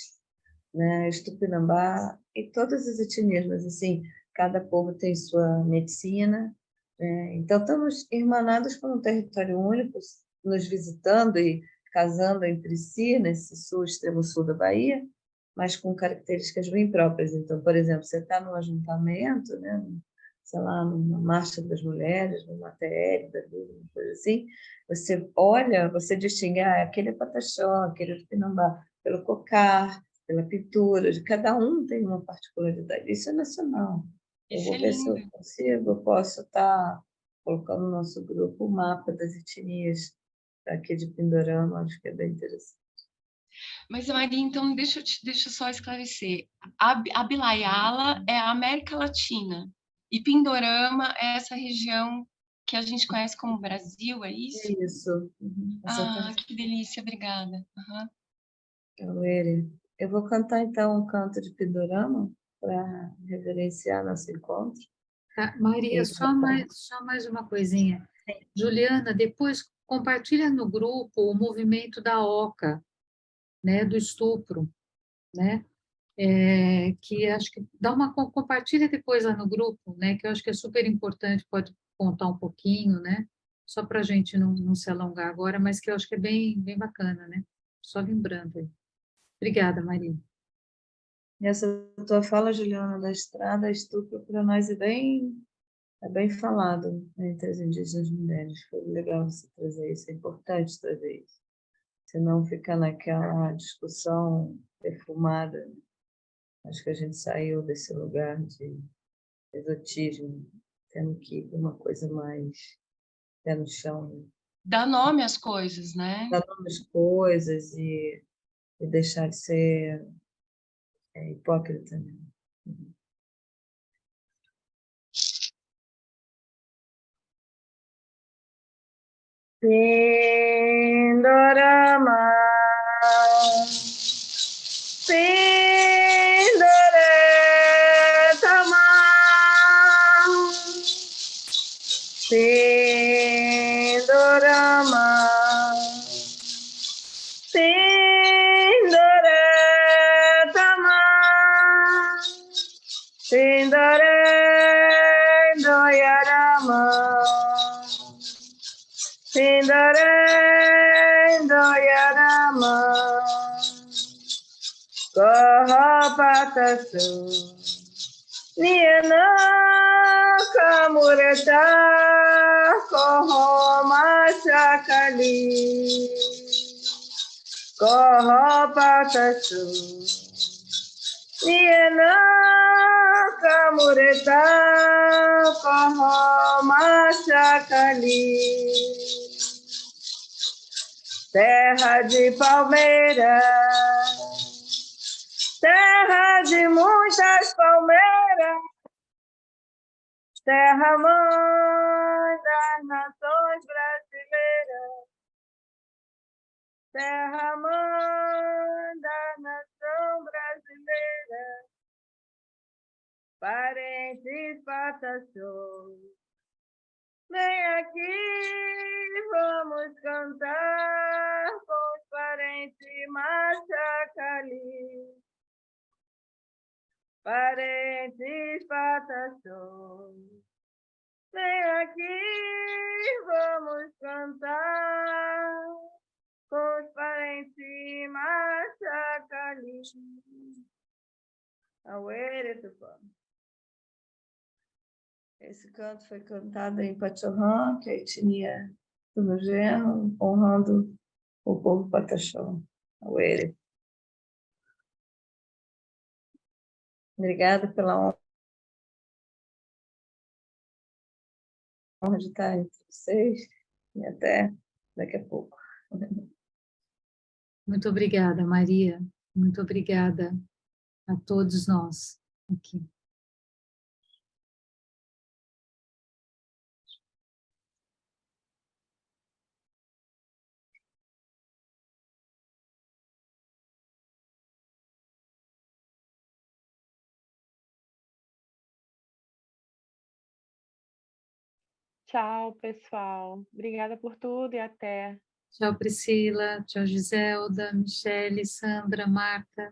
S3: né? Os tupinambá e todas as etnias, mas assim, cada povo tem sua medicina, né? Então, estamos irmanados por um território único, nos visitando e casando entre si, nesse sul, extremo sul da Bahia, mas com características bem próprias. Então, por exemplo, você está num ajuntamento, né? Sei lá, numa marcha das mulheres, numa ATL, da vida, uma coisa assim, você olha, você distingue, aquele é pataxó, aquele é tupinambá, pelo cocar, pela pintura, de cada um tem uma particularidade. Isso é nacional. Eu
S8: Isso
S3: vou
S8: é
S3: ver se eu
S8: lindo.
S3: consigo, eu posso estar colocando no nosso grupo o mapa das etnias aqui de Pindorama, acho que é bem interessante.
S8: Mas, Maria, então, deixa eu só esclarecer. A Bilaiala é a América Latina e Pindorama é essa região que a gente conhece como Brasil, é
S3: É
S8: isso?
S3: isso,
S8: Ah,
S3: exatamente.
S8: que delícia, obrigada. Aham.
S3: Cauê, eu vou cantar então um canto de Pindorama para reverenciar nosso encontro.
S1: Tá, Maria,
S3: E
S1: só mais uma coisinha. Juliana, depois compartilha no grupo o movimento da OCA, né, do estupro, né? Que acho que compartilha depois lá no grupo, né? Que eu acho que é super importante, pode contar um pouquinho, né? Só para a gente não se alongar agora, mas que eu acho que é bem bacana, né? Só lembrando aí. Obrigada, Maria.
S3: essa tua fala, Juliana, da estrada, estupro para nós é bem falado entre as indígenas mulheres. Foi legal você trazer isso, é importante trazer isso. Senão fica naquela discussão perfumada. Acho que a gente saiu desse lugar de exotismo, tendo que ir para uma coisa mais pé no chão, né?
S8: Dá nome às coisas, né?
S3: Dar nome às coisas e deixar de ser hipócrita, né? Pindorama, Pindoretama, Pindorama, Pindoretama, Pindorendoyarama, Pindorendoyarama, Kohapatasu, Niana Kamureta, Kohomachakali, Kohapatasu, Niana Kamureta, Kohomachakali, terra de palmeiras, terra de muitas palmeiras, terra mãe das nações brasileiras, terra mãe da nação brasileira, parentes pataxós, vem aqui, vamos cantar com os parentes Machacali. Parentes pataxós, vem aqui, vamos cantar com os parentes Machacali. Auere, Tupã. Esse canto foi cantado em Pachorrã, que é a etnia do meu genro, honrando o povo pataxó. Auere. Obrigada pela honra de estar entre vocês e até daqui a pouco.
S1: Muito obrigada, Maria. Muito obrigada a todos nós aqui.
S7: Tchau, pessoal. Obrigada por tudo e até.
S1: Tchau, Priscila. Tchau, Giselda, Michele, Sandra, Marta.